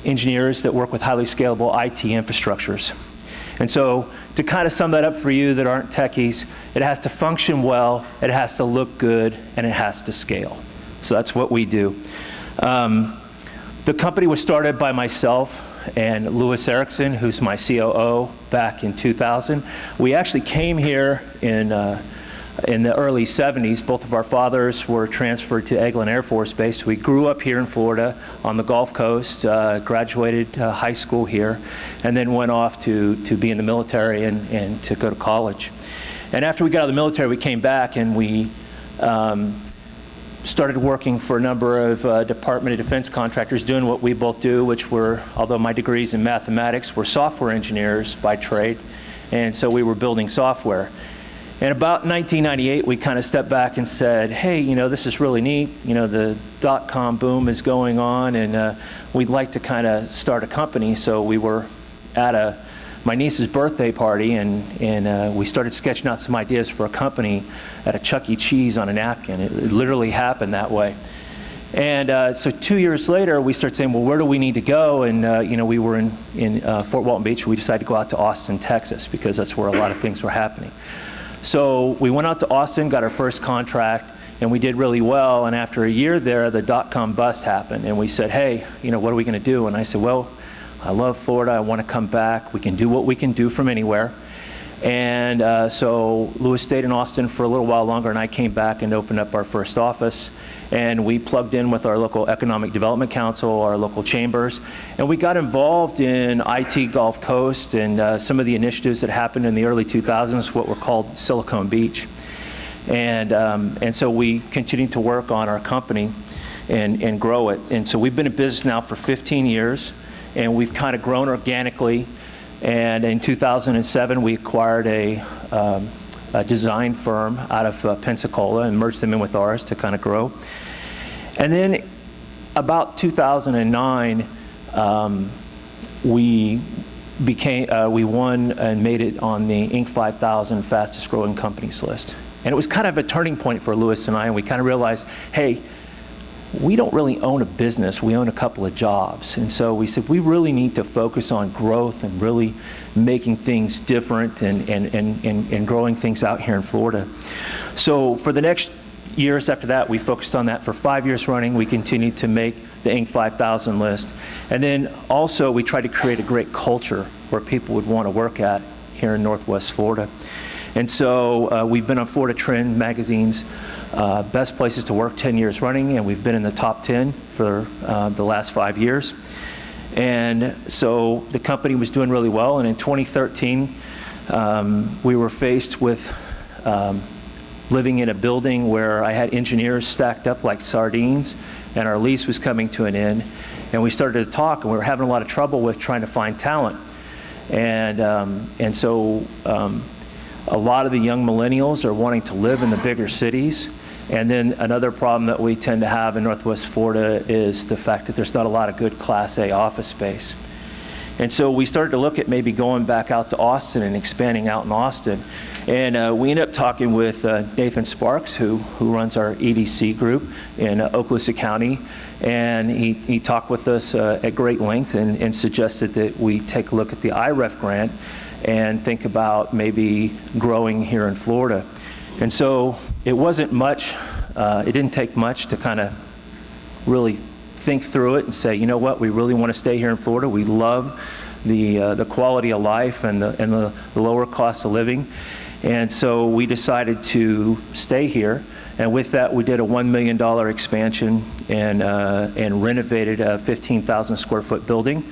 engineers that work with highly scalable IT infrastructures. And so to kind of sum that up for you that aren't techies, it has to function well, it has to look good, and it has to scale. So that's what we do. The company was started by myself and Louis Erickson, who's my COO, back in 2000. We actually came here in the early 70s. Both of our fathers were transferred to Eglin Air Force Base. We grew up here in Florida on the Gulf Coast, graduated high school here, and then went off to be in the military and to go to college. And after we got out of the military, we came back and we started working for a number of Department of Defense contractors doing what we both do, which were, although my degrees in mathematics, were software engineers by trade. And so we were building software. And about 1998, we kind of stepped back and said, hey, you know, this is really neat. You know, the dot-com boom is going on, and we'd like to kind of start a company. So we were at my niece's birthday party, and we started sketching out some ideas for a company at a Chuck E. Cheese on a napkin. It literally happened that way. And so 2 years later, we started saying, well, where do we need to go? And you know, we were in Fort Walton Beach. We decided to go out to Austin, Texas, because that's where a lot of things were happening. So we went out to Austin, got our first contract, and we did really well. And after a year there, the dot-com bust happened. And we said, hey, you know, what are we going to do? And I said, well, I love Florida. I want to come back. We can do what we can do from anywhere. And so Louis stayed in Austin for a little while longer, and I came back and opened up our first office. And we plugged in with our local Economic Development Council, our local chambers, and we got involved in IT Gulf Coast and some of the initiatives that happened in the early 2000s, what were called Silicon Beach. And so we continued to work on our company and grow it. And so we've been in business now for 15 years, and we've kind of grown organically. And in 2007, we acquired a design firm out of Pensacola and merged them in with ours to kind of grow. And then about 2009, we won and made it on the Inc. 5000 fastest growing companies list. And it was kind of a turning point for Louis and I, and we kind of realized, hey, we don't really own a business, we own a couple of jobs. And so we said, we really need to focus on growth and really making things different and growing things out here in Florida. So for the next years after that, we focused on that for 5 years running. We continued to make the Inc. 5000 list. And then also we tried to create a great culture where people would want to work at here in Northwest Florida. And so we've been on Florida Trend magazine's best places to work 10 years running, and we've been in the top 10 for the last 5 years. And so the company was doing really well, and in 2013, we were faced with living in a building where I had engineers stacked up like sardines, and our lease was coming to an end. And we started to talk, and we were having a lot of trouble with trying to find talent. And so a lot of the young millennials are wanting to live in the bigger cities. And then another problem that we tend to have in Northwest Florida is the fact that there's not a lot of good Class A office space. And so we started to look at maybe going back out to Austin and expanding out in Austin. And we ended up talking with Nathan Sparks, who runs our EDC group in Okaloosa County. And he talked with us at great length and suggested that we take a look at the IREF grant and think about maybe growing here in Florida. And so it wasn't much, it didn't take much to kind of really think through it and say, you know what, we really want to stay here in Florida. We love the quality of life and the lower cost of living. And so we decided to stay here. And with that, we did a $1 million expansion and renovated a 15,000 square foot building.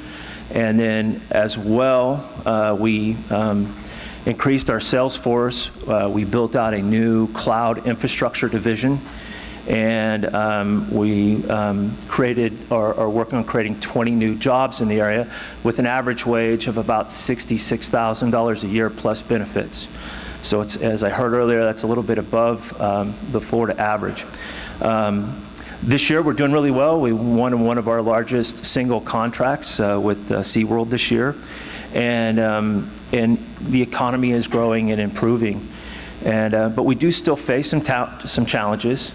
And then as well, we increased our sales force. We built out a new cloud infrastructure division. And we created or are working on creating 20 new jobs in the area with an average wage of about $66,000 a year plus benefits. So it's, as I heard earlier, that's a little bit above the Florida average. This year, we're doing really well. We won one of our largest single contracts with SeaWorld this year, and the economy is growing and improving. But we do still face some challenges.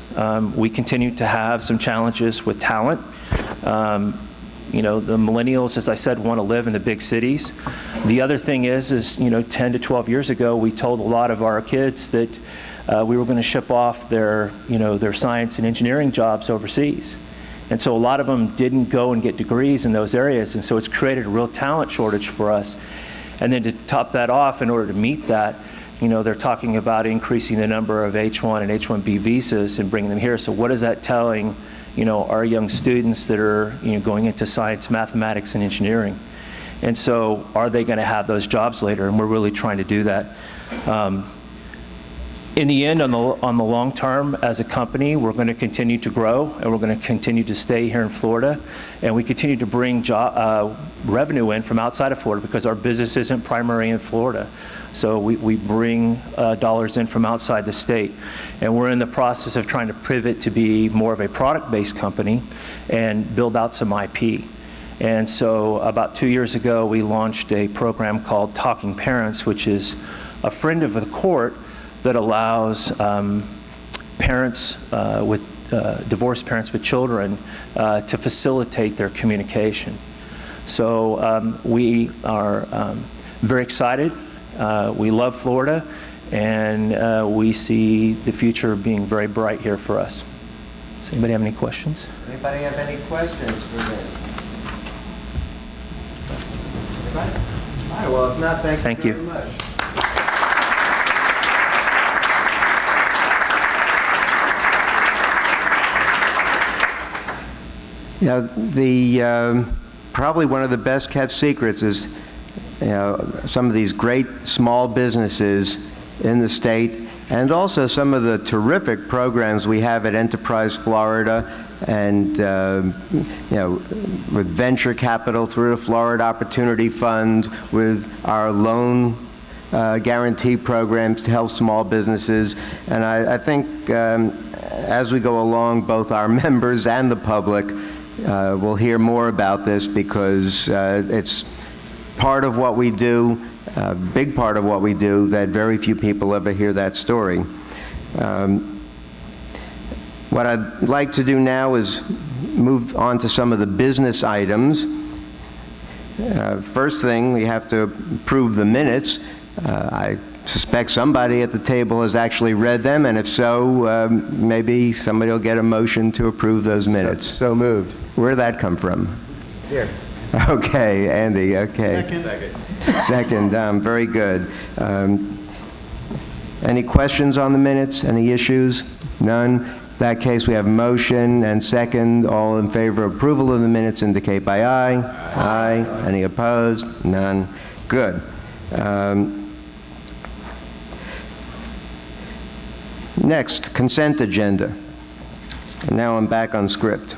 We continue to have some challenges with talent. You know, the millennials, as I said, want to live in the big cities. The other thing is, you know, 10 to 12 years ago, we told a lot of our kids that we were going to ship off their, you know, their science and engineering jobs overseas. And so a lot of them didn't go and get degrees in those areas, and so it's created a real talent shortage for us. And then to top that off, in order to meet that, you know, they're talking about increasing the number of H-1 and H-1B visas and bringing them here. So what is that telling, you know, our young students that are, you know, going into science, mathematics, and engineering? And so are they going to have those jobs later? And we're really trying to do that. In the end, on the long term, as a company, we're going to continue to grow, and we're going to continue to stay here in Florida, and we continue to bring revenue in from outside of Florida because our business isn't primary in Florida. So we bring dollars in from outside the state, and we're in the process of trying to pivot to be more of a product-based company and build out some IP. And so about 2 years ago, we launched a program called Talking Parents, which is a friend of the court that allows parents divorced parents with children to facilitate their communication. So we are very excited. We love Florida, and we see the future being very bright here for us. Does anybody have any questions? Anybody have any questions for this? Anybody? All right, well, if not, thank you very much. Yeah, probably one of the best kept secrets is, you know, some of these great small businesses in the state, and also some of the terrific programs we have at Enterprise Florida, and you know, with venture capital through the Florida Opportunity Fund, with our loan guarantee programs to help small businesses. And I think as we go along, both our members and the public will hear more about this, because it's part of what we do, a big part of what we do, that very few people ever hear that story. What I'd like to do now is move on to some of the business items. First thing, we have to approve the minutes. I suspect somebody at the table has actually read them, and if so, maybe somebody will get a motion to approve those minutes. So moved. Where'd that come from? Here. Okay, Andy, okay. Second, very good. Any questions on the minutes? Any issues? None? In that case, we have motion and second. All in favor of approval of the minutes indicate by aye. Aye. Any opposed? None. Good. Next, consent agenda. And now I'm back on script.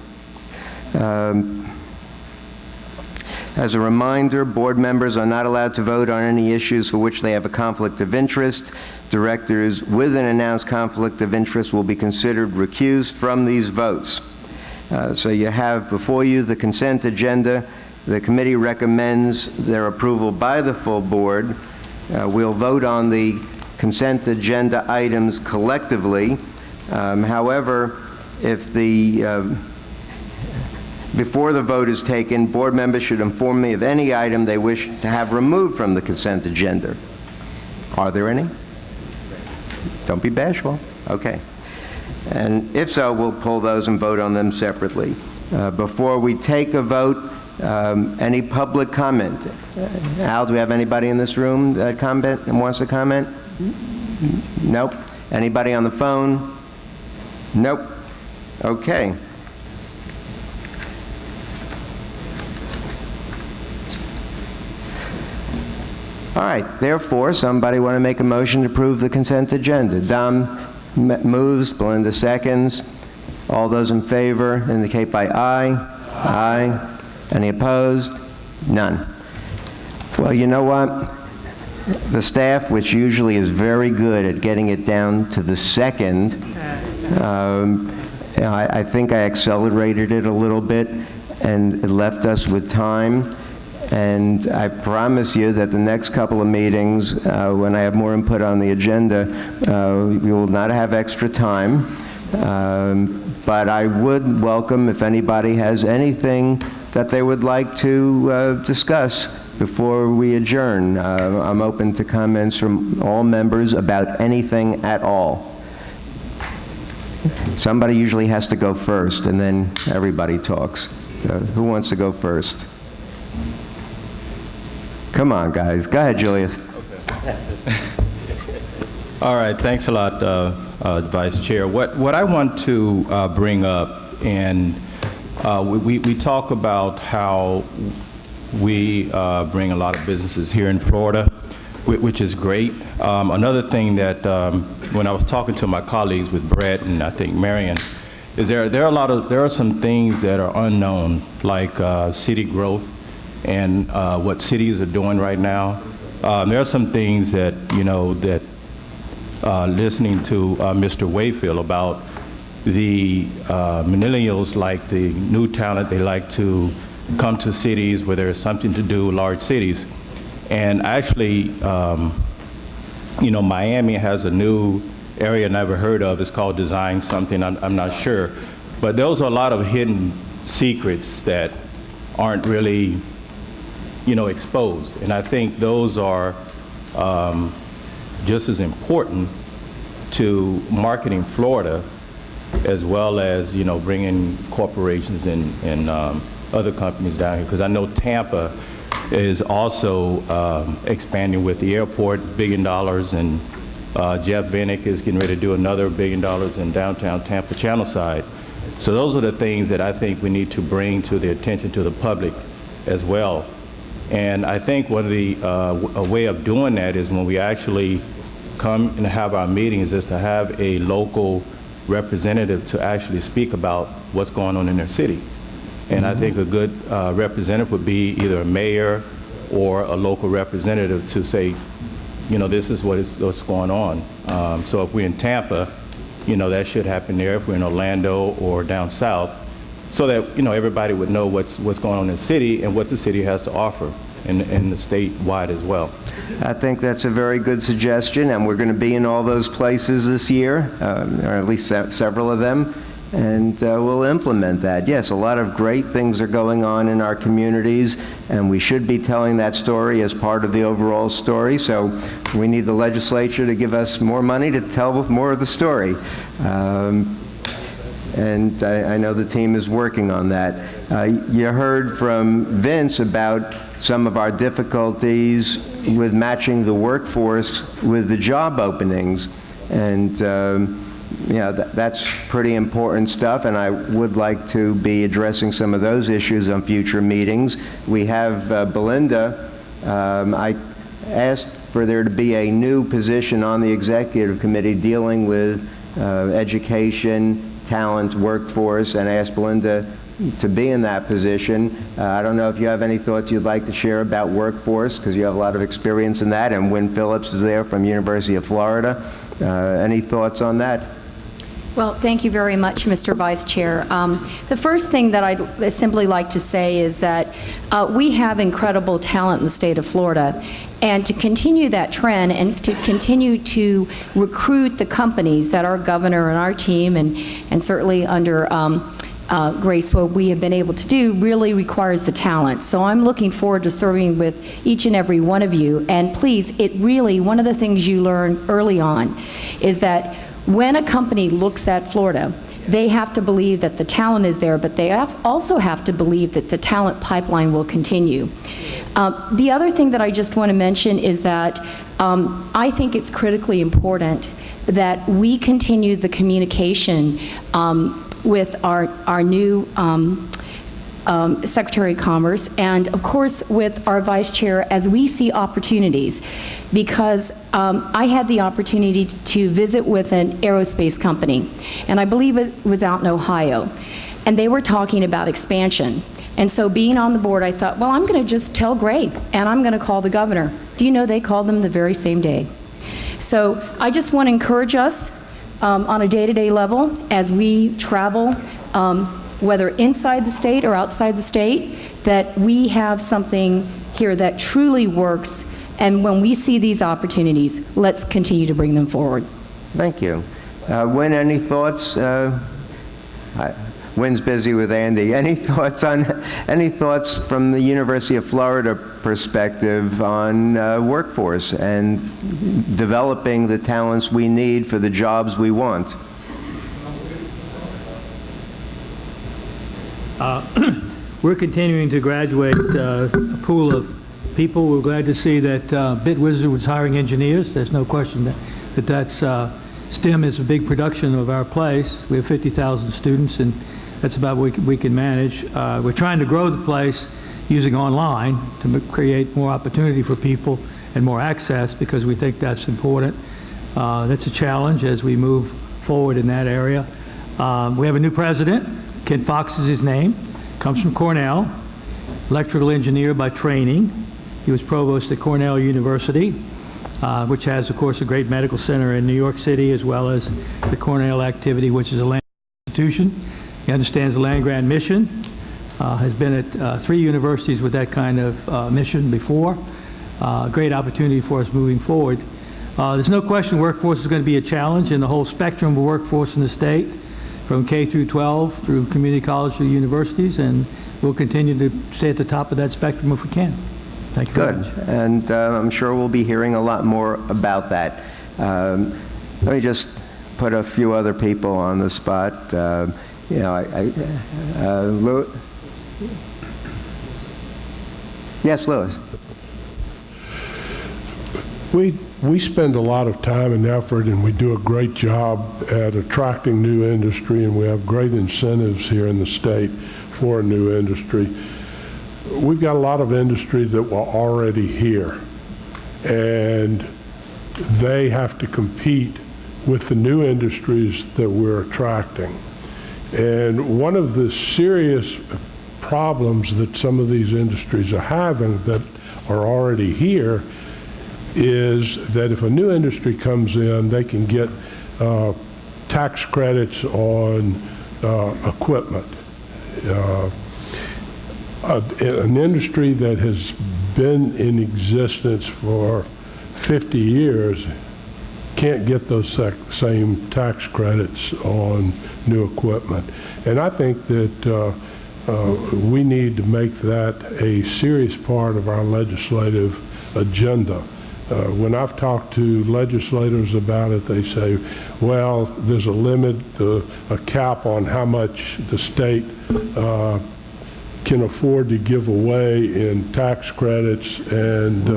As a reminder, board members are not allowed to vote on any issues for which they have a conflict of interest. Directors with an announced conflict of interest will be considered recused from these votes. So you have before you the consent agenda. The committee recommends their approval by the full board. We'll vote on the consent agenda items collectively. However, if before the vote is taken, board members should inform me of any item they wish to have removed from the consent agenda. Are there any? Don't be bashful. Okay. And if so, we'll pull those and vote on them separately. Before we take a vote, any public comment? Al, do we have anybody in this room that comment and wants to comment? Nope. Anybody on the phone? Nope. Okay. All right, therefore, somebody want to make a motion to approve the consent agenda? Dom moves, Belinda seconds. All those in favor indicate by aye. Aye. Any opposed? None. Well, you know what? The staff, which usually is very good at getting it down to the second, I think I accelerated it a little bit, and it left us with time. And I promise you that the next couple of meetings, when I have more input on the agenda, we will not have extra time. But I would welcome if anybody has anything that they would like to discuss before we adjourn. I'm open to comments from all members about anything at all. Somebody usually has to go first, and then everybody talks. Who wants to go first? Come on, guys. Go ahead, Julius. All right, thanks a lot, Vice Chair. What I want to bring up, and we talk about how we bring a lot of businesses here in Florida, which is great. Another thing that when I was talking to my colleagues with Brett and I think Marion, is there are some things that are unknown, like city growth and what cities are doing right now. There are some things that, that listening to Mr. Wayfield about the millennials, like the new talent, they like to come to cities where there's something to do, large cities. And actually, Miami has a new area I never heard of. It's called Design something, I'm not sure. But those are a lot of hidden secrets that aren't really, exposed. And I think those are just as important to marketing Florida as well as, bringing corporations and other companies down here. Because I know Tampa is also expanding with the airport, $1 billion, and Jeff Vinnick is getting ready to do another $1 billion in downtown Tampa Channel side. So those are the things that I think we need to bring to the attention to the public as well. And I think one of the a way of doing that is when we actually come and have our meetings is to have a local representative to actually speak about what's going on in their city. And I think a good representative would be either a mayor or a local representative to say, this is what's going on. So if we're in Tampa, that should happen there. If we're in Orlando or down south, so that everybody would know what's going on in the city and what the city has to offer, and the statewide as well. I think that's a very good suggestion, and we're going to be in all those places this year, or at least several of them, and we'll implement that. Yes, a lot of great things are going on in our communities, and we should be telling that story as part of the overall story, so we need the legislature to give us more money to tell more of the story. And I know the team is working on that. You heard from Vince about some of our difficulties with matching the workforce with the job openings. And that's pretty important stuff, and I would like to be addressing some of those issues on future meetings. We have Belinda. I asked for there to be a new position on the executive committee dealing with education, talent, workforce, and I asked Belinda to be in that position. I don't know if you have any thoughts you'd like to share about workforce, because you have a lot of experience in that, and Wynn Phillips is there from University of Florida. Any thoughts on that? Well, thank you very much, Mr. Vice Chair. The first thing that I'd simply like to say is that we have incredible talent in the state of Florida, and to continue that trend and to continue to recruit the companies that our governor and our team and certainly under Grace, what we have been able to do really requires the talent. So I'm looking forward to serving with each and every one of you. And please, one of the things you learn early on is that when a company looks at Florida, they have to believe that the talent is there, but they also have to believe that the talent pipeline will continue. The other thing that I just want to mention is that I think it's critically important that we continue the communication with our new Secretary of Commerce, and of course with our Vice Chair as we see opportunities, because I had the opportunity to visit with an aerospace company, and I believe it was out in Ohio, and they were talking about expansion. And so being on the board, I thought, well, I'm going to just tell Gray, and I'm going to call the governor. Do you know they called them the very same day? So I just want to encourage us on a day-to-day level as we travel, whether inside the state or outside the state, that we have something here that truly works. And when we see these opportunities, let's continue to bring them forward. Thank you. Wynn, any thoughts? Wynn's busy with Andy. Any thoughts from the University of Florida perspective on workforce and developing the talents we need for the jobs we want? We're continuing to graduate a pool of people. We're glad to see that BitWizard was hiring engineers. There's no question that's STEM is a big production of our place. We have 50,000 students, and that's about what we can manage. We're trying to grow the place using online to create more opportunity for people and more access, because we think that's important. That's a challenge as we move forward in that area. We have a new president. Ken Fox is his name. Comes from Cornell, electrical engineer by training. He was provost at Cornell University, which has, of course, a great medical center in New York City, as well as the Cornell activity, which is a land institution. He understands the land-grant mission, has been at 3 universities with that kind of mission before. Great opportunity for us moving forward. There's no question workforce is going to be a challenge in the whole spectrum of workforce in the state, from K through 12, through community college to universities, and we'll continue to stay at the top of that spectrum if we can. Thank you very much. Good. And I'm sure we'll be hearing a lot more about that. Let me just put a few other people on the spot. Louis? Yes, Louis. We spend a lot of time and effort, and we do a great job at attracting new industry, and we have great incentives here in the state for a new industry. We've got a lot of industry that were already here, and they have to compete with the new industries that we're attracting. And one of the serious problems that some of these industries are having that are already here is that if a new industry comes in, they can get tax credits on equipment. An industry that has been in existence for 50 years can't get those same tax credits on new equipment. And I think that we need to make that a serious part of our legislative agenda. When I've talked to legislators about it, they say, well, there's a limit, a cap on how much the state can afford to give away in tax credits, and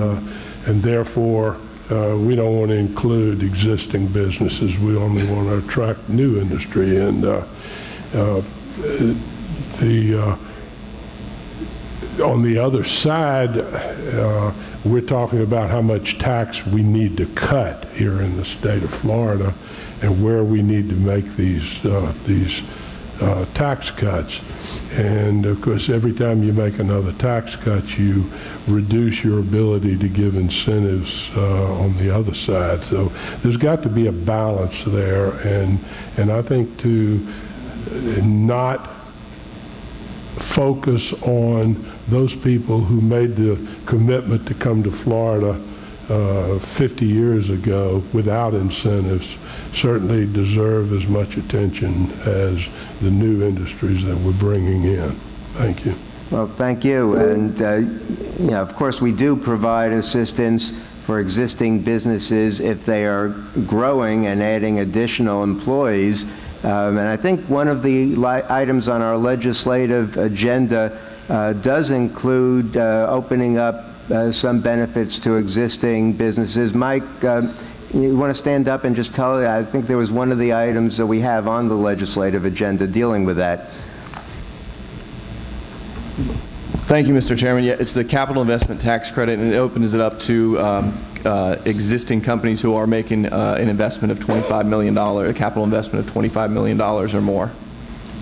therefore we don't want to include existing businesses. We only want to attract new industry. And on the other side, we're talking about how much tax we need to cut here in the state of Florida, and where we need to make these tax cuts. And of course, every time you make another tax cut, you reduce your ability to give incentives on the other side. So there's got to be a balance there, and I think to not focus on those people who made the commitment to come to Florida 50 years ago without incentives certainly deserve as much attention as the new industries that we're bringing in. Thank you. Well, thank you. And, of course, we do provide assistance for existing businesses if they are growing and adding additional employees. And I think one of the items on our legislative agenda does include opening up some benefits to existing businesses. Mike, you want to stand up and just tell, I think there was one of the items that we have on the legislative agenda dealing with that. Thank you, Mr. Chairman. Yeah, it's the capital investment tax credit, and it opens it up to existing companies who are making an investment of $25 million, a capital investment of $25 million or more.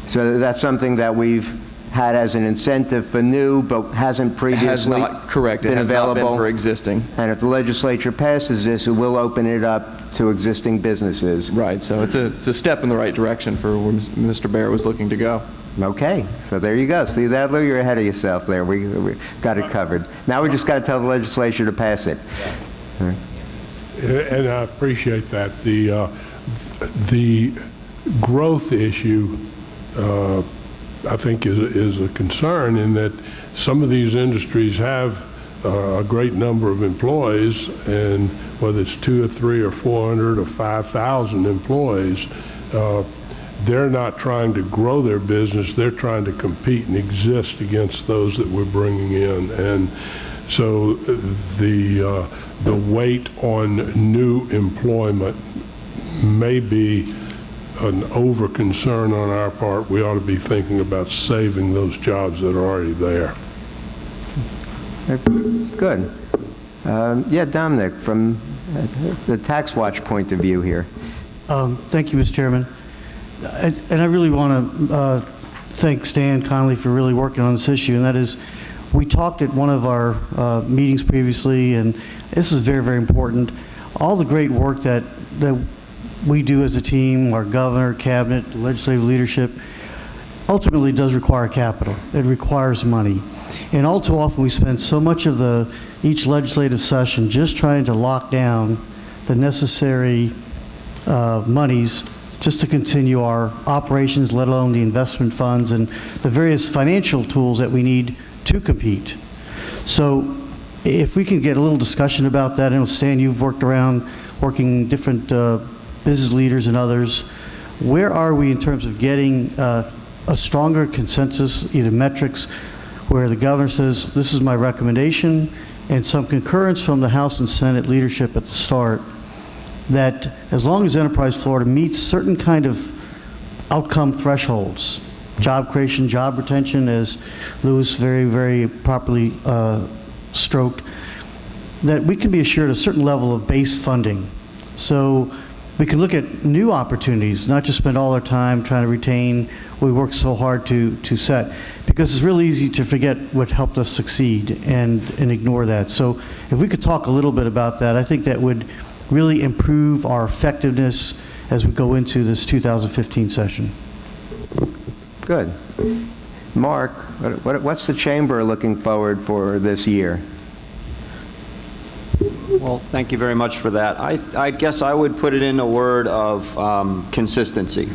So that's something that we've had as an incentive for new, but hasn't previously not, correct. It been has not been available? for existing. And if the legislature passes this, it will open it up to existing businesses. Right, so it's a step in the right direction for where Mr. Barrett was looking to go. Okay, so there you go. See, Adler, you're ahead of yourself there. We got it covered. Now we just got to tell the legislature to pass it. And I appreciate that. The growth issue, I think, is a concern in that some of these industries have a great number of employees, and whether it's 2 or 3 or 400 or 5,000 employees, they're not trying to grow their business. They're trying to compete and exist against those that we're bringing in. And so the weight on new employment may be an over-concern on our part. We ought to be thinking about saving those jobs that are already there. Good. Yeah, Dominic, from the Tax Watch point of view here. Thank you, Mr. Chairman. And I really want to thank Stan Connolly for really working on this issue, and that is, we talked at one of our meetings previously, and this is very, very important. All the great work that we do as a team, our governor, cabinet, legislative leadership, ultimately does require capital. It requires money. And all too often we spend so much of each legislative session just trying to lock down the necessary monies just to continue our operations, let alone the investment funds and the various financial tools that we need to compete. So if we can get a little discussion about that, and Stan, you've worked around working different business leaders and others, where are we in terms of getting a stronger consensus, either metrics, where the governor says, this is my recommendation, and some concurrence from the House and Senate leadership at the start, that as long as Enterprise Florida meets certain kind of outcome thresholds, job creation, job retention, as Lewis very, very properly stroked, that we can be assured a certain level of base funding. So we can look at new opportunities, not just spend all our time trying to retain what we work so hard to set. Because it's really easy to forget what helped us succeed and ignore that. So if we could talk a little bit about that, I think that would really improve our effectiveness as we go into this 2015 session. Good. Mark, what's the chamber looking forward for this year? Well, thank you very much for that. I guess I would put it in a word of consistency.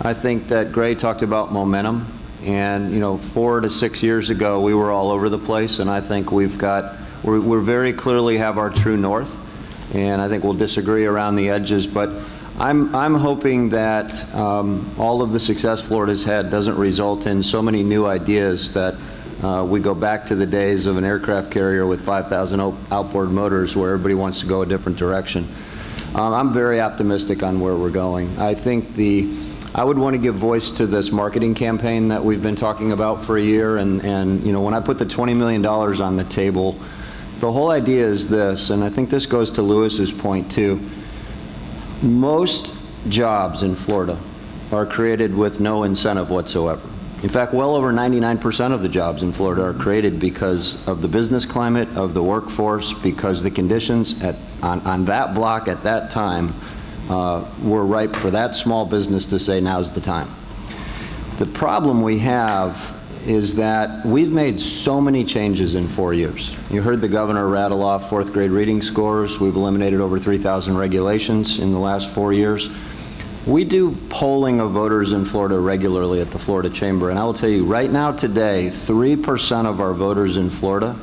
I think that Gray talked about momentum, and 4 to 6 years ago we were all over the place, and I think we're very clearly have our true north, and I think we'll disagree around the edges, but I'm hoping that all of the success Florida's had doesn't result in so many new ideas that we go back to the days of an aircraft carrier with 5,000 outboard motors where everybody wants to go a different direction. I'm very optimistic on where we're going. I think I would want to give voice to this marketing campaign that we've been talking about for a year, and when I put the $20 million on the table, the whole idea is this, and I think this goes to Lewis's point too. Most jobs in Florida are created with no incentive whatsoever. In fact, well over 99% of the jobs in Florida are created because of the business climate, of the workforce, because the conditions on that block at that time were ripe for that small business to say, now's the time. The problem we have is that we've made so many changes in 4 years. You heard the governor rattle off 4th grade reading scores. We've eliminated over 3,000 regulations in the last 4 years. We do polling of voters in Florida regularly at the Florida Chamber, and I will tell you right now today, 3% of our voters in Florida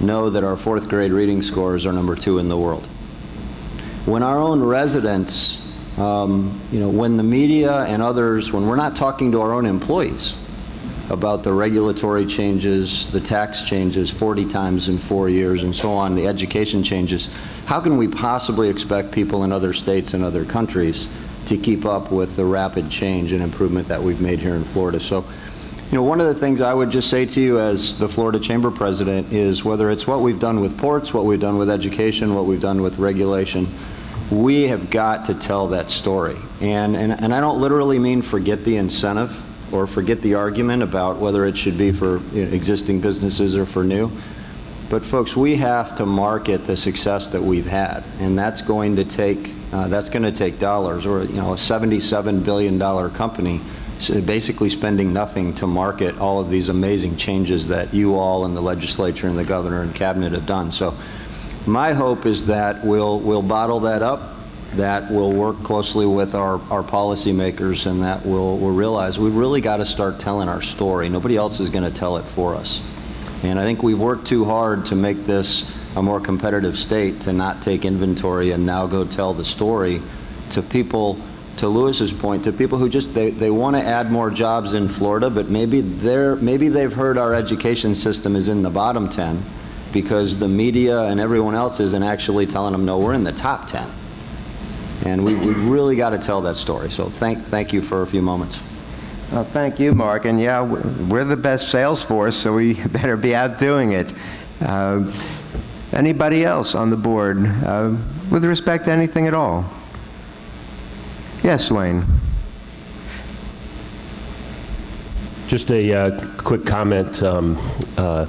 know that our 4th grade reading scores are number 2 in the world. When our own residents, when the media and others, when we're not talking to our own employees about the regulatory changes, the tax changes 40 times in 4 years and so on, the education changes, how can we possibly expect people in other states and other countries to keep up with the rapid change and improvement that we've made here in Florida? So, one of the things I would just say to you as the Florida Chamber President is whether it's what we've done with ports, what we've done with education, what we've done with regulation, we have got to tell that story. And I don't literally mean forget the incentive. or forget the argument about whether it should be for existing businesses or for new. But folks, we have to market the success that we've had, and that's going to take dollars. Or a $77 billion company, so basically spending nothing to market all of these amazing changes that you all and the legislature and the governor and cabinet have done. So my hope is that we'll bottle that up, that we'll work closely with our policymakers, and that we'll realize we've really got to start telling our story. Nobody else is going to tell it for us. And I think we've worked too hard to make this a more competitive state, to not take inventory and now go tell the story to people, to Lewis's point, to people who just, they want to add more jobs in Florida, but maybe they've heard our education system is in the bottom 10 because the media and everyone else isn't actually telling them, no, we're in the top 10. And we really got to tell that story. So thank you for a few moments. Well, thank you, Mark. And yeah, we're the best sales force, so we better be out doing it. Anybody else on the board with respect to anything at all? Yes, Wayne. Just a quick comment.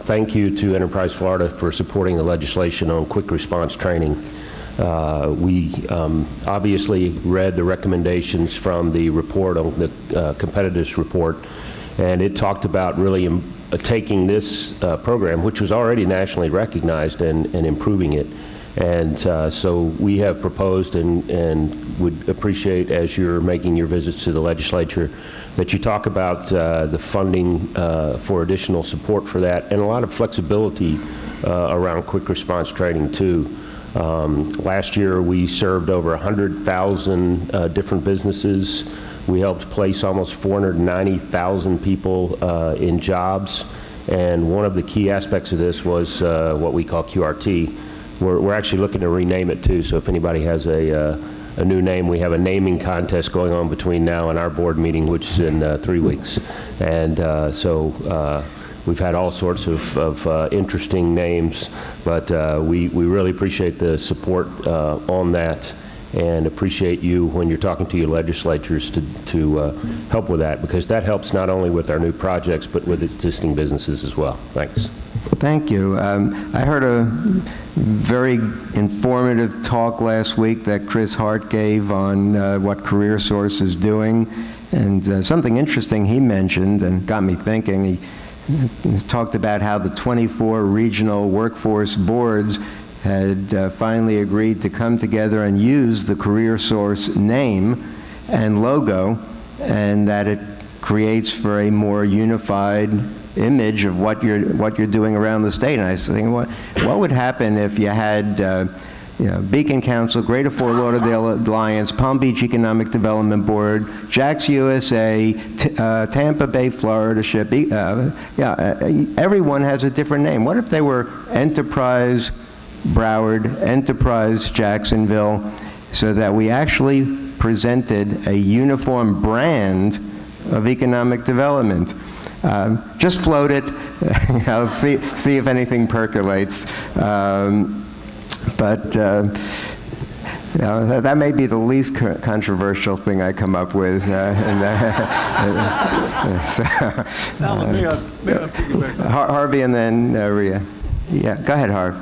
Thank you to Enterprise Florida for supporting the legislation on quick response training. We obviously read the recommendations from the report on the competitiveness report, and it talked about really taking this program, which was already nationally recognized, and improving it. And so we have proposed and would appreciate, as you're making your visits to the legislature, that you talk about the funding for additional support for that, and a lot of flexibility around quick response training too. Last year we served over 100,000 different businesses. We helped place almost 490,000 people in jobs, and one of the key aspects of this was what we call QRT. We're actually looking to rename it too, so if anybody has a new name, we have a naming contest going on between now and our board meeting, which is in 3 weeks. And we've had all sorts of interesting names, but we really appreciate the support on that, and appreciate you when you're talking to your legislatures to help with that, because that helps not only with our new projects, but with existing businesses as well. Thanks. Thank you. I heard a very informative talk last week that Chris Hart gave on what CareerSource is doing, and something interesting he mentioned and got me thinking. He talked about how the 24 regional workforce boards had finally agreed to come together and use the CareerSource name and logo, and that it creates for a more unified image of what you're doing around the state. And I was thinking, what would happen if you had Beacon Council, Greater Fort Lauderdale Alliance, Palm Beach Economic Development Board, Jax USA, Tampa Bay Florida Ship, everyone has a different name. What if they were Enterprise Broward, Enterprise Jacksonville, so that we actually presented a uniform brand of economic development? Just float it. I'll see if anything percolates. But that may be the least controversial thing I come up with. Alan, may I piggyback? Harvey and then Rhea. Yeah, go ahead, Harv.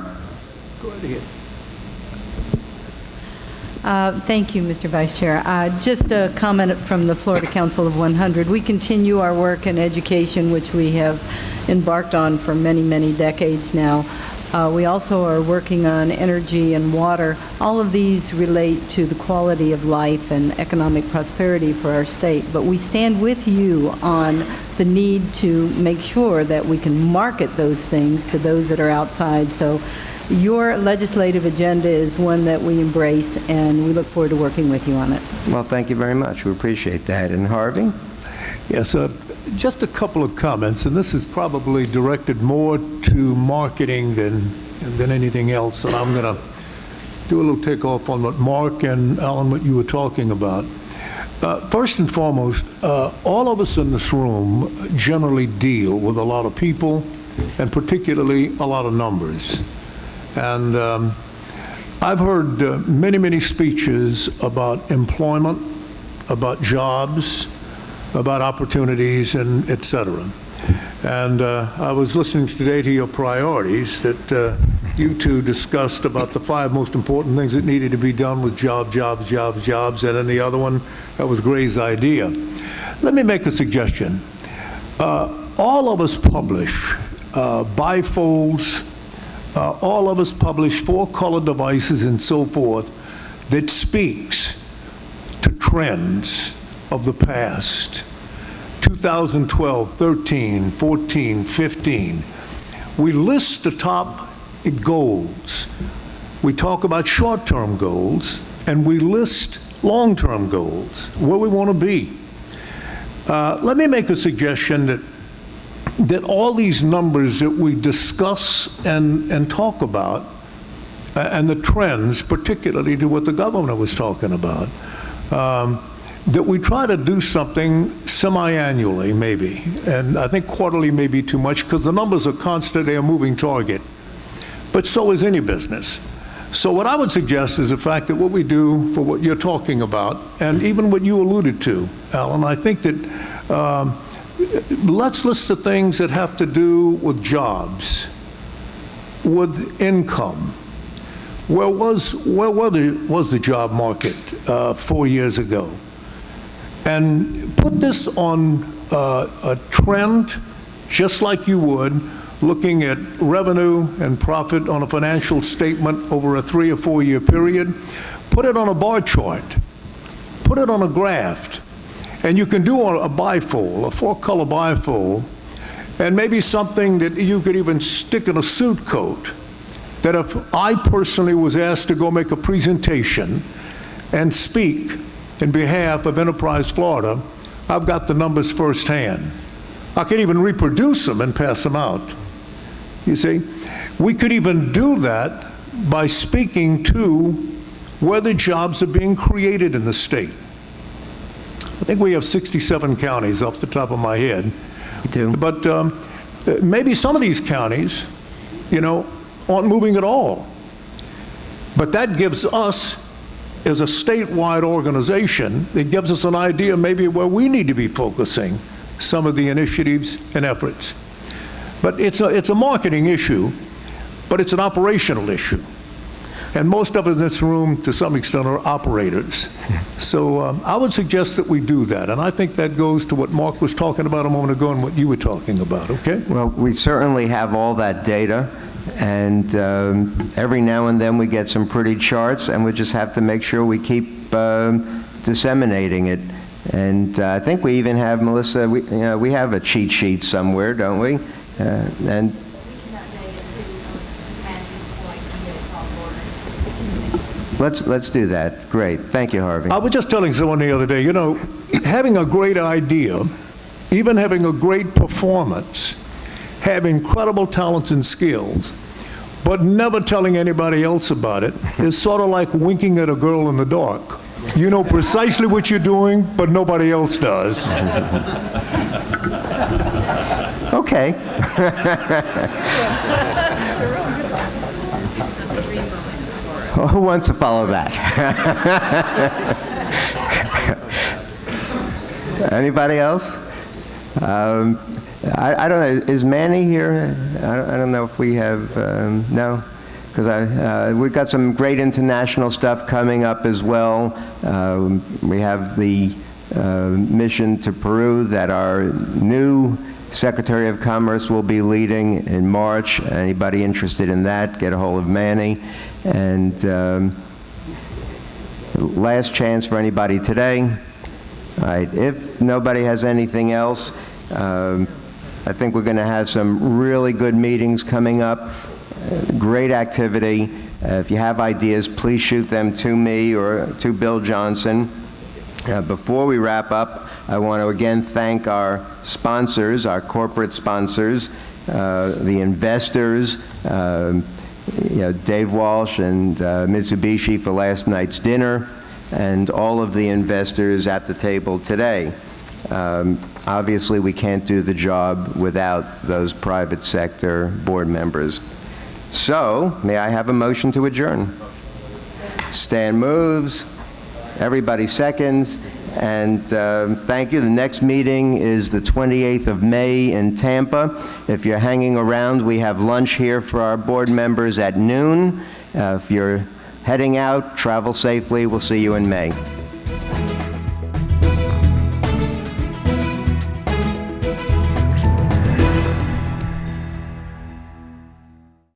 Go ahead. Thank you, Mr. Vice Chair. Just a comment from the Florida Council of 100. We continue our work in education, which we have embarked on for many, many decades now. We also are working on energy and water. All of these relate to the quality of life and economic prosperity for our state. But we stand with you on the need to make sure that we can market those things to those that are outside. So your legislative agenda is one that we embrace, and we look forward to working with you on it. Well, thank you very much. We appreciate that. And Harvey? Yes, just a couple of comments, and this is probably directed more to marketing than anything else, and I'm going to do a little takeoff on what Mark and Alan, what you were talking about. First and foremost, all of us in this room generally deal with a lot of people, and particularly a lot of numbers. And I've heard many, many speeches about employment, about jobs, about opportunities and et cetera. And I was listening today to your priorities that you two discussed about the 5 most important things that needed to be done with jobs, and then the other one, that was Gray's idea. Let me make a suggestion. All of us publish bifolds, all of us publish 4-color devices and so forth that speaks to trends of the past. 2012, 13, 14, 15. We list the top goals. We talk about short-term goals, and we list long-term goals, where we want to be. Let me make a suggestion that all these numbers that we discuss and talk about, and the trends, particularly to what the governor was talking about, that we try to do something semi-annually, maybe. And I think quarterly may be too much, because the numbers are constant, they're a moving target. But so is any business. So what I would suggest is the fact that what we do for what you're talking about, and even what you alluded to, Alan, I think that let's list the things that have to do with jobs, with income. Where was the job market 4 years ago? And put this on a trend, just like you would, looking at revenue and profit on a financial statement over a 3 or 4 year period. Put it on a bar chart. Put it on a graph. And you can do a bifold, a 4-color bifold, and maybe something that you could even stick in a suit coat, that if I personally was asked to go make a presentation and speak in behalf of Enterprise Florida, I've got the numbers firsthand. I could even reproduce them and pass them out. You see, we could even do that by speaking to where the jobs are being created in the state. I think we have 67 counties off the top of my head. You do. But maybe some of these counties, aren't moving at all. But that gives us, as a statewide organization, it gives us an idea maybe where we need to be focusing some of the initiatives and efforts. But it's a marketing issue, but it's an operational issue. And most of us in this room, to some extent, are operators. So I would suggest that we do that. And I think that goes to what Mark was talking about a moment ago and what you were talking about, okay? Well, we certainly have all that data, and every now and then we get some pretty charts, and we just have to make sure we keep disseminating it. And I think we even have, Melissa, we have a cheat sheet somewhere, don't we? And let's do that. Great. Thank you, Harvey. I was just telling someone the other day, having a great idea, even having a great performance, have incredible talents and skills, but never telling anybody else about it is sort of like winking at a girl in the dark. You know precisely what you're doing, but nobody else does. Okay. Who wants to follow that? Anybody else? I don't know. Is Manny here? I don't know if we have. No? Because we've got some great international stuff coming up as well. We have the mission to Peru that our new Secretary of Commerce will be leading in March. Anybody interested in that, get a hold of Manny. And last chance for anybody today. All right, if nobody has anything else, I think we're going to have some really good meetings coming up. Great activity. If you have ideas, please shoot them to me or to Bill Johnson. Before we wrap up, I want to again thank our sponsors, our corporate sponsors, the investors, Dave Walsh and Mitsubishi for last night's dinner, and all of the investors at the table today. Obviously, we can't do the job without those private sector board members. So, may I have a motion to adjourn? Stan moves, everybody seconds, And thank you. The next meeting is the 28th of May in Tampa. If you're hanging around, we have lunch here for our board members at noon. If you're heading out, travel safely. We'll see you in May.